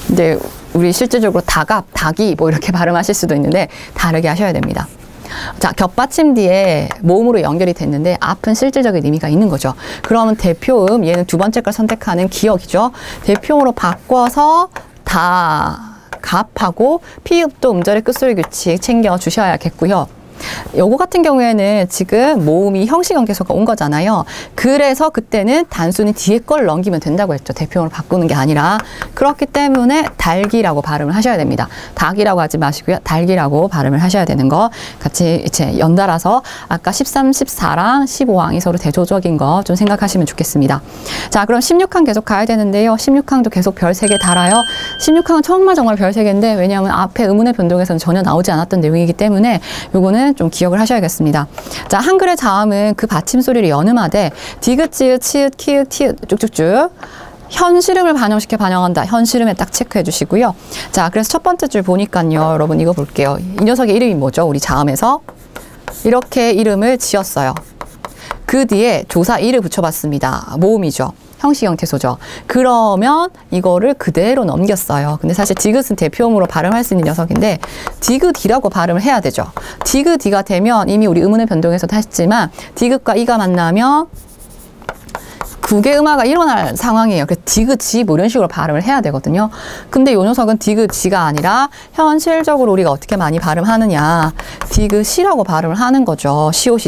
근데 우리 실질적으로 닭이 뭐 이렇게 발음하실 수도 있는데 다르게 하셔야 됩니다. 자, 겹받침 뒤에 모음으로 연결이 됐는데 앞은 실질적인 의미가 있는 거죠. 그러면 대표음, 얘는 두 번째 걸 선택하는 기억이죠. 대표음으로 바꿔서 다, 갑하고 피읍도 음절의 끝소리 규칙 챙겨 주셔야겠고요. 요거 같은 경우에는 지금 모음이 형식연계소가 온 거잖아요. 그래서 그때는 단순히 뒤에 걸 넘기면 된다고 했죠. 대표음으로 바꾸는 게 아니라. 그렇기 때문에 달기라고 발음을 하셔야 됩니다. 닭이라고 하지 마시고요. 달기라고 발음을 하셔야 되는 거 같이 이제 연달아서 아까 13, 14랑 15항이 서로 대조적인 거 좀 생각하시면 좋겠습니다. 자, 그럼 16항 계속 가야 되는데요. 16항도 계속 별 3개 달아요. 16항은 정말 별 3개인데 왜냐하면 앞에 의문의 변동에서는 전혀 나오지 않았던 내용이기 때문에 요거는 좀 기억을 하셔야겠습니다. 자, 한글의 자음은 그 받침 소리를 연음하되 디귿, 지읒, 치읓, 키읔, 티읕 쭉쭉쭉 현실음을 반영시켜 반영한다. 현실음에 딱 체크해 주시고요. 자, 그래서 첫 번째 줄 보니까요. 여러분 이거 볼게요. 이 녀석의 이름이 뭐죠? 우리 자음에서 이렇게 이름을 지었어요. 그 뒤에 조사 이를 붙여봤습니다. 모음이죠. 형식 형태소죠. 그러면 이거를 그대로 넘겼어요. 근데 사실 디귿은 대표음으로 발음할 수 있는 녀석인데 디귿이라고 발음을 해야 되죠. 디귿이가 되면 이미 우리 의문의 변동에서도 했지만 디귿과 이가 만나면 국의 음화가 일어날 상황이에요. 그래서 디귿이 뭐 이런 식으로 발음을 해야 되거든요. 근데 요 녀석은 디귿이가 아니라 현실적으로 우리가 어떻게 많이 발음하느냐. 디귿이라고 발음을 하는 거죠. 시옷이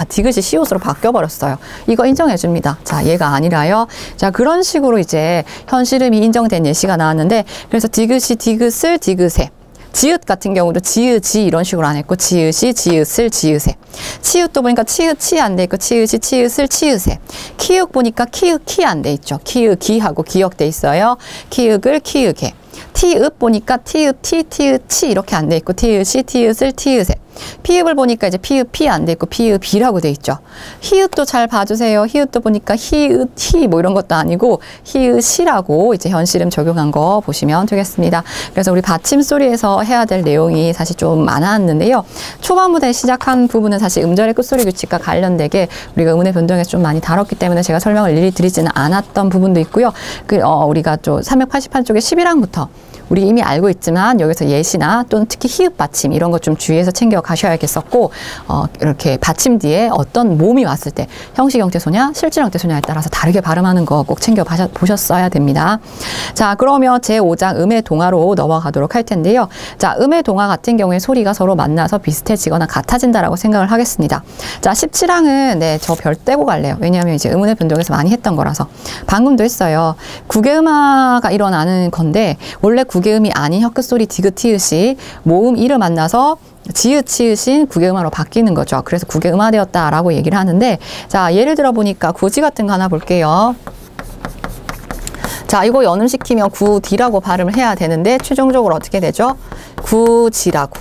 디귿이 시옷으로 바뀌어버렸어요. 이거 인정해 줍니다. 자, 얘가 아니라요. 자, 그런 식으로 이제 현실음이 인정된 예시가 나왔는데 그래서 디귿이 디귿을 디귿에 지읒 같은 경우도 지읒이 이런 식으로 안 했고 지읒이 지읒을 지읒에 치읒도 보니까 치읒이 안 돼 있고 치읒이 치읒을 치읒에 키읔 보니까 키읔이 안 돼 있죠. 키읔이하고 기억돼 있어요. 키읔을 키읔에 티읒 보니까 티읒 티읒이 이렇게 안 돼 있고 티읒이 티읒을 티읒에 피읍을 보니까 이제 피읍이 안 돼 있고 피읍이라고 돼 있죠. 히읗도 잘 봐주세요. 히읗도 보니까 히읗, 히 뭐 이런 것도 아니고 히읗이라고 이제 현실음 적용한 거 보시면 되겠습니다. 그래서 우리 받침 소리에서 해야 될 내용이 사실 좀 많았는데요. 초반부에 시작한 부분은 사실 음절의 끝소리 규칙과 관련되게 우리가 의문의 변동에서 좀 많이 다뤘기 때문에 제가 설명을 일일이 드리지는 않았던 부분도 있고요. 우리가 좀 388쪽의 11항부터 우리 이미 알고 있지만 여기서 예시나 또는 특히 히읗 받침 이런 것 좀 주의해서 챙겨 가셔야겠었고 이렇게 받침 뒤에 어떤 모음이 왔을 때 형식 형태소냐 실질 형태소냐에 따라서 다르게 발음하는 거 꼭 챙겨 보셨어야 됩니다. 자, 그러면 제5장 음의 동화로 넘어가도록 할 텐데요. 자, 음의 동화 같은 경우에 소리가 서로 만나서 비슷해지거나 같아진다라고 생각을 하겠습니다. 자, 17항은 네, 저 별 떼고 갈래요. 왜냐하면 이제 의문의 변동에서 많이 했던 거라서. 방금도 했어요. 국외음화가 일어나는 건데 원래 국외음이 아닌 혀끝 소리 디귿 티읒이 모음 이를 만나서 지읒 치읒인 국외음화로 바뀌는 거죠. 그래서 국외음화되었다라고 얘기를 하는데 자, 예를 들어 보니까 구지 같은 거 하나 볼게요. 자, 이거 연음시키면 구디라고 발음을 해야 되는데 최종적으로 어떻게 되죠? 구지라고.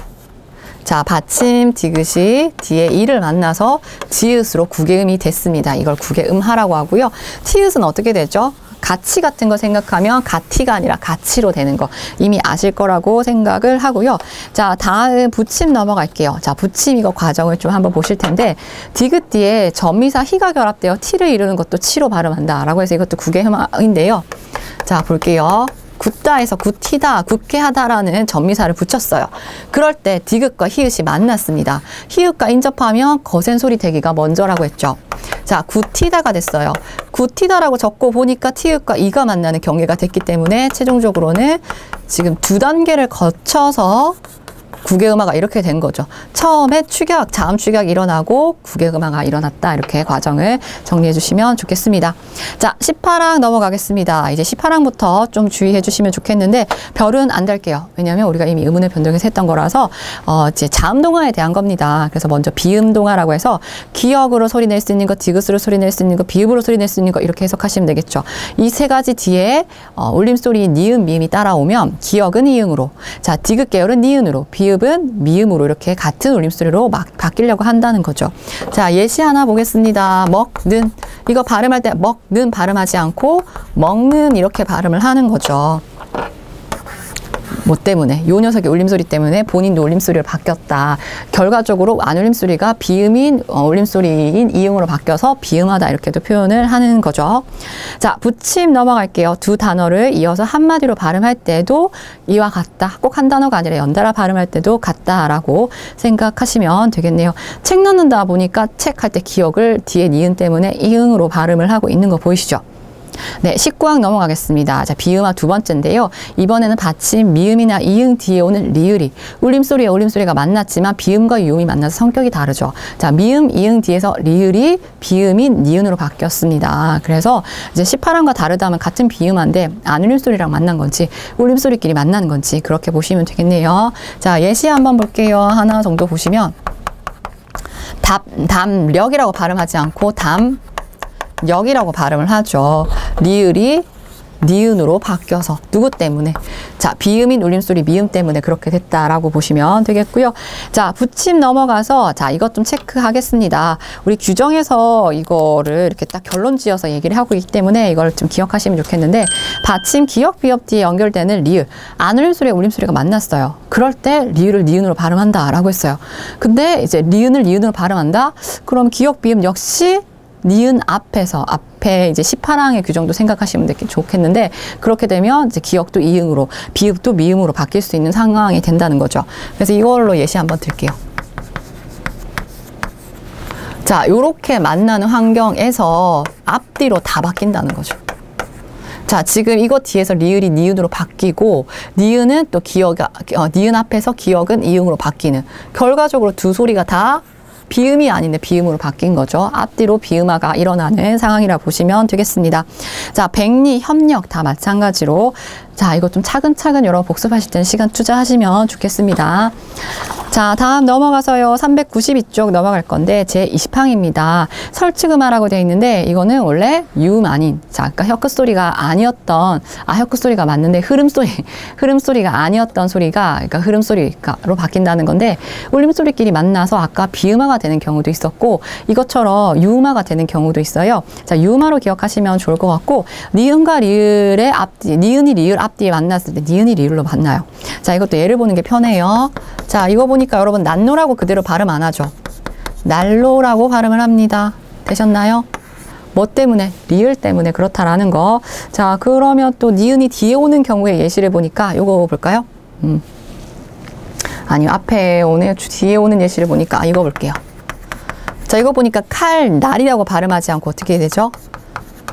자, 받침 디귿이 뒤에 이를 만나서 지읒으로 국외음이 됐습니다. 이걸 국외음하라고 하고요. 티읒은 어떻게 되죠? 가치 같은 거 생각하면 가티가 아니라 가치로 되는 거 이미 아실 거라고 생각을 하고요. 자, 다음 붙임 넘어갈게요. 자, 붙임 이거 과정을 좀 한번 보실 텐데 디귿 뒤에 전미사 히가 결합되어 티를 이루는 것도 치로 발음한다 라고 해서 이것도 국외음인데요. 자, 볼게요. 굳다에서 굳히다, 굳게 하다라는 전미사를 붙였어요. 그럴 때 디귿과 히읗이 만났습니다. 히읗과 인접하면 거센 소리 되기가 먼저라고 했죠. 자, 굳히다가 됐어요. 굳히다라고 적고 보니까 티읕과 이가 만나는 경계가 됐기 때문에 최종적으로는 지금 두 단계를 거쳐서 국외음화가 이렇게 된 거죠. 처음에 축약, 자음 축약이 일어나고 국외음화가 일어났다. 이렇게 과정을 정리해 주시면 좋겠습니다. 자, 18항 넘어가겠습니다. 이제 18항부터 좀 주의해 주시면 좋겠는데 별은 안 달게요. 왜냐하면 우리가 이미 의문의 변동에서 했던 거라서 이제 자음 동화에 대한 겁니다. 그래서 먼저 비음 동화라고 해서 기역으로 소리 낼 수 있는 거, 디귿으로 소리 낼 수 있는 거, 비읍으로 소리 낼 수 있는 거 이렇게 해석하시면 되겠죠. 이 세 가지 뒤에 울림소리 니은, 미음이 따라오면 기역은 이응으로, 자, 디귿 계열은 니은으로, 비읍은 미음으로 이렇게 같은 울림소리로 막 바뀌려고 한다는 거죠. 자, 예시 하나 보겠습니다. 먹는 이거 발음할 때 먹는 발음하지 않고 먹는 이렇게 발음을 하는 거죠. 뭐 때문에? 요 녀석의 울림소리 때문에 본인도 울림소리를 바뀌었다. 결과적으로 안 울림소리가 비음인 울림소리인 이응으로 바뀌어서 비음하다 이렇게도 표현을 하는 거죠. 자, 붙임 넘어갈게요. 두 단어를 이어서 한마디로 발음할 때도 이와 같다. 꼭 한 단어가 아니라 연달아 발음할 때도 같다라고 생각하시면 되겠네요. 책 넣는다 보니까 책 할 때 기억을 뒤에 니은 때문에 이응으로 발음을 하고 있는 거 보이시죠? 네, 19항 넘어가겠습니다. 자, 비음화 두 번째인데요. 이번에는 받침 미음이나 이응 뒤에 오는 리을이 울림소리와 울림소리가 만났지만 비음과 유음이 만나서 성격이 다르죠. 자, 미음, 이응 뒤에서 리을이 비음인 니은으로 바뀌었습니다. 그래서 이제 18항과 다르다면 같은 비음한데 안 울림소리랑 만난 건지 울림소리끼리 만나는 건지 그렇게 보시면 되겠네요. 자, 예시 한번 볼게요. 하나 정도 보시면 담력이라고 발음하지 않고 역이라고 발음을 하죠. 리을이 니은으로 바뀌어서 누구 때문에? 자, 비음인 울림소리 미음 때문에 그렇게 됐다라고 보시면 되겠고요. 자, 붙임 넘어가서 자, 이것 좀 체크하겠습니다. 우리 규정에서 이거를 이렇게 딱 결론 지어서 얘기를 하고 있기 때문에 이걸 좀 기억하시면 좋겠는데 받침 기역 비역 뒤에 연결되는 리을 안 울림소리와 울림소리가 만났어요. 그럴 때 리을을 니은으로 발음한다라고 했어요. 근데 이제 리은을 니은으로 발음한다? 그럼 기역 비음 역시 니은 앞에 이제 18항의 규정도 생각하시면 좋겠는데 그렇게 되면 이제 기역도 이응으로 비읍도 미음으로 바뀔 수 있는 상황이 된다는 거죠. 그래서 이걸로 예시 한번 드릴게요. 자, 요렇게 만나는 환경에서 앞뒤로 다 바뀐다는 거죠. 자, 지금 이거 뒤에서 리을이 니은으로 바뀌고 니은은 또 니은 앞에서 기역은 이응으로 바뀌는 결과적으로 두 소리가 다 비음이 아닌데 비음으로 바뀐 거죠. 앞뒤로 비음화가 일어나는 상황이라 보시면 되겠습니다. 자, 백리, 협력 다 마찬가지로 자, 이거 좀 차근차근 여러분 복습하실 때는 시간 투자하시면 좋겠습니다. 자, 다음 넘어가서요. 392쪽 넘어갈 건데 제20항입니다. 설치음화라고 되어 있는데 이거는 원래 유음 아닌 자, 아까 혀끝 소리가 아니었던 혀끝 소리가 맞는데 흐름소리가 아니었던 소리가 그러니까 흐름소리로 바뀐다는 건데 울림소리끼리 만나서 아까 비음화가 되는 경우도 있었고 이것처럼 유음화가 되는 경우도 있어요. 자, 유음화로 기억하시면 좋을 것 같고 니은과 리을의 앞뒤, 니은이 리을 앞뒤에 만났을 때 니은이 리을로 만나요. 자, 이것도 예를 보는 게 편해요. 자, 이거 보니까 여러분 난로라고 그대로 발음 안 하죠. 난로라고 발음을 합니다. 되셨나요? 뭐 때문에? 리을 때문에 그렇다라는 거. 자, 그러면 또 니은이 뒤에 오는 경우에 예시를 보니까 요거 볼까요? 아니요, 앞에 오는 뒤에 오는 예시를 보니까 이거 볼게요. 자, 이거 보니까 칼날이라고 발음하지 않고 어떻게 되죠?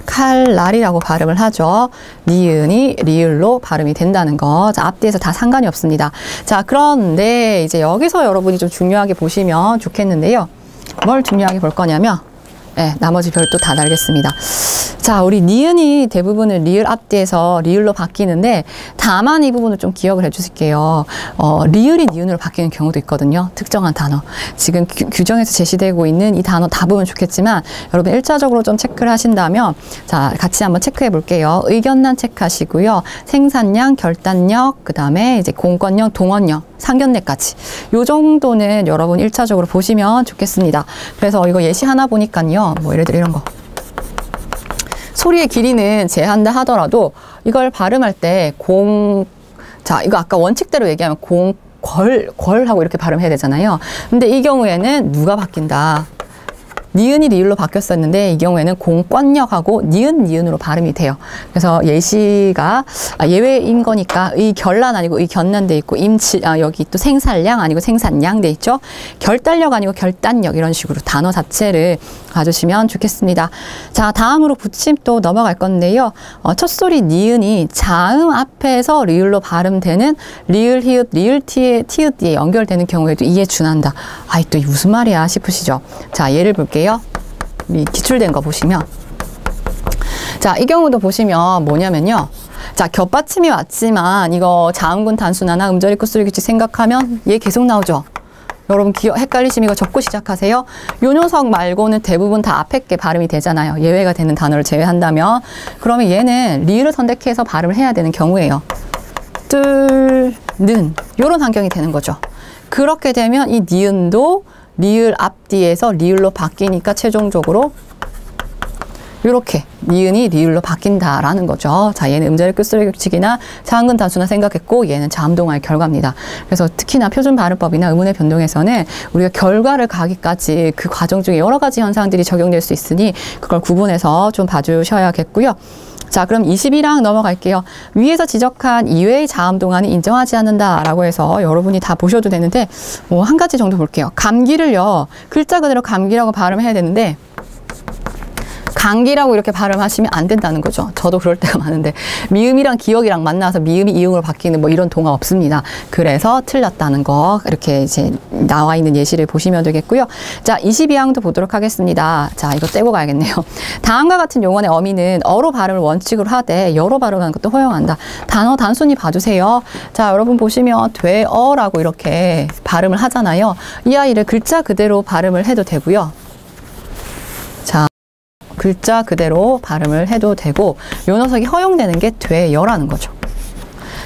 칼날이라고 발음을 하죠. 니은이 리을로 발음이 된다는 거. 자, 앞뒤에서 다 상관이 없습니다. 자, 그런데 이제 여기서 여러분이 좀 중요하게 보시면 좋겠는데요. 뭘 중요하게 볼 거냐면 네, 나머지 별도 다 달겠습니다. 자, 우리 니은이 대부분은 리을 앞뒤에서 리을로 바뀌는데 다만 이 부분을 좀 기억을 해주실게요. 리을이 니은으로 바뀌는 경우도 있거든요. 특정한 단어. 지금 규정에서 제시되고 있는 이 단어 다 보면 좋겠지만 여러분 일차적으로 좀 체크를 하신다면 자, 같이 한번 체크해 볼게요. 의견란 체크하시고요. 생산량, 결단력, 그 다음에 이제 공권력, 동원력, 상견례까지. 요 정도는 여러분 1차적으로 보시면 좋겠습니다. 그래서 이거 예시 하나 보니까요. 뭐 예를 들어 이런 거. 소리의 길이는 제한다 하더라도 이걸 발음할 때 자, 이거 아까 원칙대로 얘기하면 궐하고 이렇게 발음해야 되잖아요. 근데 이 경우에는 누가 바뀐다? 니은이 리을로 바뀌었었는데 이 경우에는 공권력하고 니은으로 발음이 돼요. 그래서 예시가 예외인 거니까 의결란 아니고 의견란 돼 있고 여기 또 생산량 아니고 생산량 돼 있죠. 결단력 아니고 결단력 이런 식으로 단어 자체를 봐주시면 좋겠습니다. 자, 다음으로 붙임 또 넘어갈 건데요. 첫 소리 니은이 자음 앞에서 리을로 발음되는 리을, 히읗, 리을, 티읕 뒤에 연결되는 경우에도 이에 준한다. 아이 또 무슨 말이야 싶으시죠? 자, 예를 볼게요. 기출된 거 보시면 자, 이 경우도 보시면 뭐냐면요. 자, 겹받침이 왔지만 이거 자음군 단순하나 음절이 끝소리 규칙 생각하면 얘 계속 나오죠. 여러분 헷갈리시면 이거 적고 시작하세요. 요 녀석 말고는 대부분 다 앞에 게 발음이 되잖아요. 예외가 되는 단어를 제외한다면 그러면 얘는 리을을 선택해서 발음을 해야 되는 경우예요. 는 요런 환경이 되는 거죠. 그렇게 되면 이 니은도 리을 앞뒤에서 리을로 바뀌니까 최종적으로 이렇게 니은이 리을로 바뀐다라는 거죠. 자, 얘는 음절의 끝소리 격칙이나 자음근 단수나 생각했고 얘는 자음동화의 결과입니다. 그래서 특히나 표준 발음법이나 의문의 변동에서는 우리가 결과를 가기까지 그 과정 중에 여러 가지 현상들이 적용될 수 있으니 그걸 구분해서 좀 봐주셔야겠고요. 자, 그럼 21항 넘어갈게요. 위에서 지적한 이외의 자음 동안은 인정하지 않는다라고 해서 여러분이 다 보셔도 되는데 한 가지 정도 볼게요. 감기를요. 글자 그대로 감기라고 발음해야 되는데 감기라고 이렇게 발음하시면 안 된다는 거죠. 저도 그럴 때가 많은데 미음이랑 기억이랑 만나서 미음이 이음으로 바뀌는 뭐 이런 동화 없습니다. 그래서 틀렸다는 거 이렇게 이제 나와 있는 예시를 보시면 되겠고요. 자, 22항도 보도록 하겠습니다. 자, 이거 떼고 가야겠네요. 다음과 같은 용언의 어미는 어로 발음을 원칙으로 하되 여로 발음하는 것도 허용한다. 단어 단순히 봐주세요. 자, 여러분 보시면 되어라고 이렇게 발음을 하잖아요. 이 아이를 글자 그대로 발음을 해도 되고요. 자, 글자 그대로 발음을 해도 되고 요 녀석이 허용되는 게 되여라는 거죠.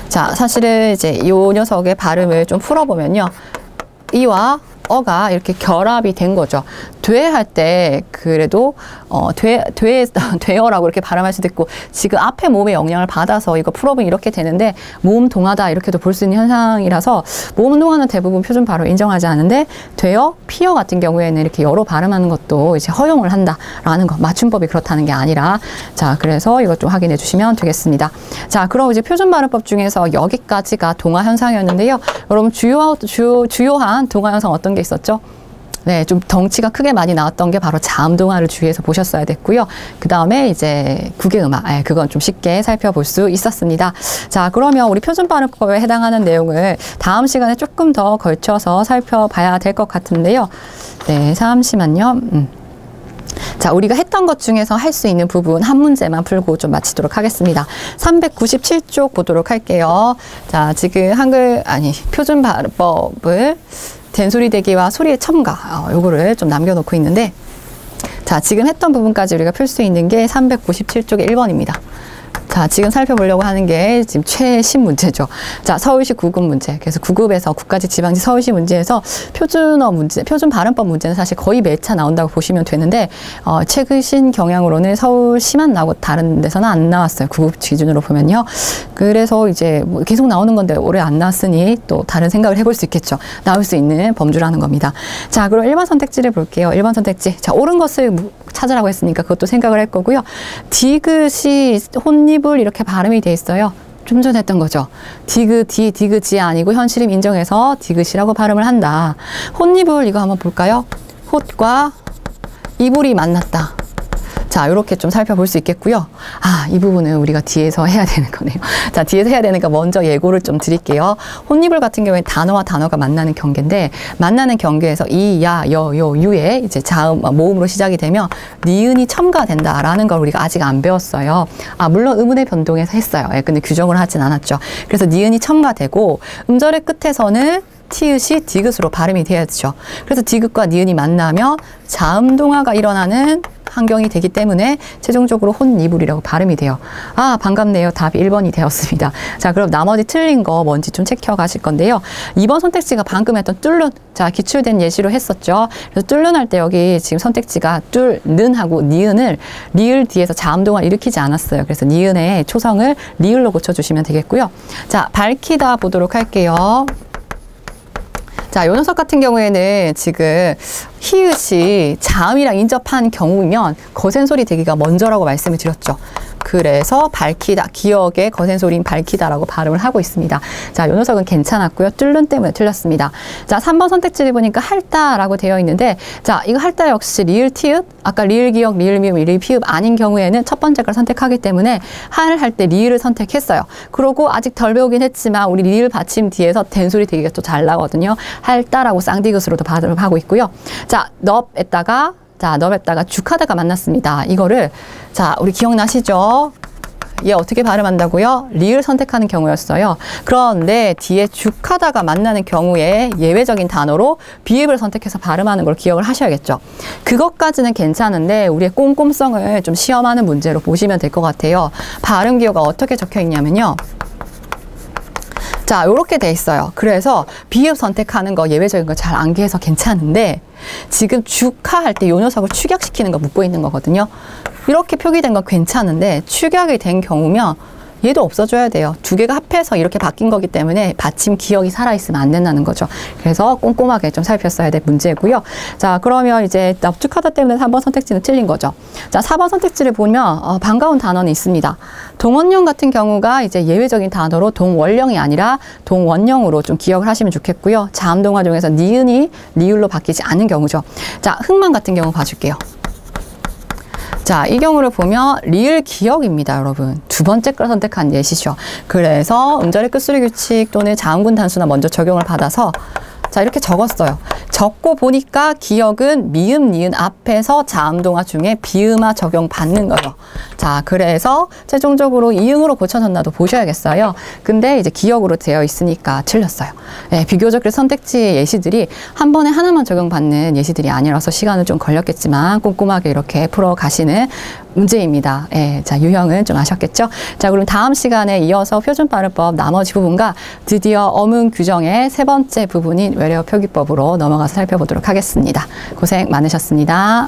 자, 사실은 이제 요 녀석의 발음을 좀 풀어보면요. 이와 어가 이렇게 결합이 된 거죠. 돼 할 때 그래도 되어라고 이렇게 발음할 수도 있고 지금 앞에 몸의 영향을 받아서 이거 풀어보면 이렇게 되는데 모음 동하다 이렇게도 볼 수 있는 현상이라서 모음 동하는 대부분 표준 발음 인정하지 않는데 되어, 피어 같은 경우에는 이렇게 여러 발음하는 것도 이제 허용을 한다라는 거. 맞춤법이 그렇다는 게 아니라 자, 그래서 이것 좀 확인해 주시면 되겠습니다. 자, 그럼 이제 표준 발음법 중에서 여기까지가 동화 현상이었는데요. 여러분 주요한 동화 현상 어떤 게 있었죠? 네, 좀 덩치가 크게 많이 나왔던 게 바로 자음동화를 주의해서 보셨어야 됐고요. 그 다음에 이제 국외음악, 그건 좀 쉽게 살펴볼 수 있었습니다. 자, 그러면 우리 표준발음법에 해당하는 내용을 다음 시간에 조금 더 걸쳐서 살펴봐야 될 것 같은데요. 네, 잠시만요. 자, 우리가 했던 것 중에서 할 수 있는 부분 한 문제만 풀고 좀 마치도록 하겠습니다. 397쪽 보도록 할게요. 자, 지금 표준 발음법을 된소리 대기와 소리의 첨가, 요거를 좀 남겨놓고 있는데, 자, 지금 했던 부분까지 우리가 풀 수 있는 게 397쪽의 1번입니다. 자, 지금 살펴보려고 하는 게 지금 최신 문제죠. 자, 서울시 9급 문제. 그래서 9급에서 국가직 지방지 서울시 문제에서 표준어 문제, 표준 발음법 문제는 사실 거의 매차 나온다고 보시면 되는데, 최근 경향으로는 서울시만 나오고 다른 데서는 안 나왔어요. 9급 기준으로 보면요. 그래서 이제 뭐 계속 나오는 건데 올해 안 나왔으니 또 다른 생각을 해볼 수 있겠죠. 나올 수 있는 범주라는 겁니다. 자, 그럼 1번 선택지를 볼게요. 1번 선택지. 자, 옳은 것을 찾으라고 했으니까 그것도 생각을 할 거고요. 디귿이 혼입을 이렇게 발음이 돼 있어요. 좀 전에 했던 거죠. 디귿이 아니고 현실임 인정해서 디귿이라고 발음을 한다. 혼입을 이거 한번 볼까요? 홑과 이불이 만났다. 자, 이렇게 좀 살펴볼 수 있겠고요. 아, 이 부분은 우리가 뒤에서 해야 되는 거네요. 자, 뒤에서 해야 되니까 먼저 예고를 좀 드릴게요. 혼입을 같은 경우에 단어와 단어가 만나는 경계인데, 만나는 경계에서 이, 야, 여, 유에 이제 자음, 모음으로 시작이 되면 니은이 첨가된다라는 걸 우리가 아직 안 배웠어요. 아, 물론 의문의 변동에서 했어요. 근데 규정을 하진 않았죠. 그래서 니은이 첨가되고 음절의 끝에서는 티읕이 디귿으로 발음이 돼야죠. 그래서 디귿과 니은이 만나면 자음동화가 일어나는 환경이 되기 때문에 최종적으로 혼이불이라고 발음이 돼요. 아, 반갑네요. 답이 1번이 되었습니다. 자, 그럼 나머지 틀린 거 뭔지 좀 체크해 가실 건데요. 2번 선택지가 방금 했던 뚫는, 자, 기출된 예시로 했었죠. 그래서 뚫는 할 때 여기 지금 선택지가 뚫는 하고 니은을 리을 뒤에서 자음동화를 일으키지 않았어요. 그래서 니은의 초성을 리을로 고쳐주시면 되겠고요. 자, 밝히다 보도록 할게요. 자, 요 녀석 같은 경우에는 지금 히읗이 자음이랑 인접한 경우면 거센소리 대기가 먼저라고 말씀을 드렸죠. 그래서 밝히다, 기억의 거센소리인 밝히다라고 발음을 하고 있습니다. 자, 요 녀석은 괜찮았고요. 뚫는 때문에 틀렸습니다. 자, 3번 선택지를 보니까 할다라고 되어 있는데, 자, 이거 할다 역시 리을 티읕, 아까 리을 기억, 리을 미음, 리을 피읕 아닌 경우에는 첫 번째 걸 선택하기 때문에 할 때 리을을 선택했어요. 그러고 아직 덜 배우긴 했지만 우리 리을 받침 뒤에서 된소리 대기가 또 잘 나거든요. 할다라고 쌍디귿으로도 발음을 하고 있고요. 자, 넙에다가 죽하다가 만났습니다. 이거를, 자, 우리 기억나시죠? 얘 어떻게 발음한다고요? 리을 선택하는 경우였어요. 그런데 뒤에 죽하다가 만나는 경우에 예외적인 단어로 비읍을 선택해서 발음하는 걸 기억을 하셔야겠죠. 그것까지는 괜찮은데 우리의 꼼꼼성을 좀 시험하는 문제로 보시면 될 것 같아요. 발음 기호가 어떻게 적혀 있냐면요. 자, 요렇게 돼 있어요. 그래서 비읍 선택하는 거 예외적인 거 잘 암기해서 괜찮은데 지금 주카할 때 요 녀석을 축약시키는 거 묻고 있는 거거든요. 이렇게 표기된 건 괜찮은데 축약이 된 경우면 얘도 없어져야 돼요. 두 개가 합해서 이렇게 바뀐 거기 때문에 받침 기억이 살아있으면 안 된다는 거죠. 그래서 꼼꼼하게 좀 살폈어야 될 문제고요. 자, 그러면 이제 납축하다 때문에 3번 선택지는 틀린 거죠. 자, 4번 선택지를 보면 반가운 단어는 있습니다. 동원령 같은 경우가 이제 예외적인 단어로 동원령이 아니라 동원령으로 좀 기억을 하시면 좋겠고요. 자음동화 중에서 니은이 리을로 바뀌지 않는 경우죠. 자, 흑만 같은 경우 봐줄게요. 자, 이 경우를 보면 리을 기억입니다, 여러분. 두 번째 걸 선택한 예시죠. 그래서 음절의 끝소리 규칙 또는 자음군 단수나 먼저 적용을 받아서 자, 이렇게 적었어요. 적고 보니까 기억은 미음, 니은 앞에서 자음동화 중에 비음화 적용받는 거죠. 자, 그래서 최종적으로 이응으로 고쳐졌나도 보셔야겠어요. 근데 이제 기억으로 되어 있으니까 틀렸어요. 네, 비교적 그 선택지 예시들이 한 번에 하나만 적용받는 예시들이 아니라서 시간은 좀 걸렸겠지만 꼼꼼하게 이렇게 풀어가시는 문제입니다. 예, 자, 유형은 좀 아셨겠죠? 자, 그럼 다음 시간에 이어서 표준발음법 나머지 부분과 드디어 어문 규정의 세 번째 부분인 외래어 표기법으로 넘어가서 살펴보도록 하겠습니다. 고생 많으셨습니다.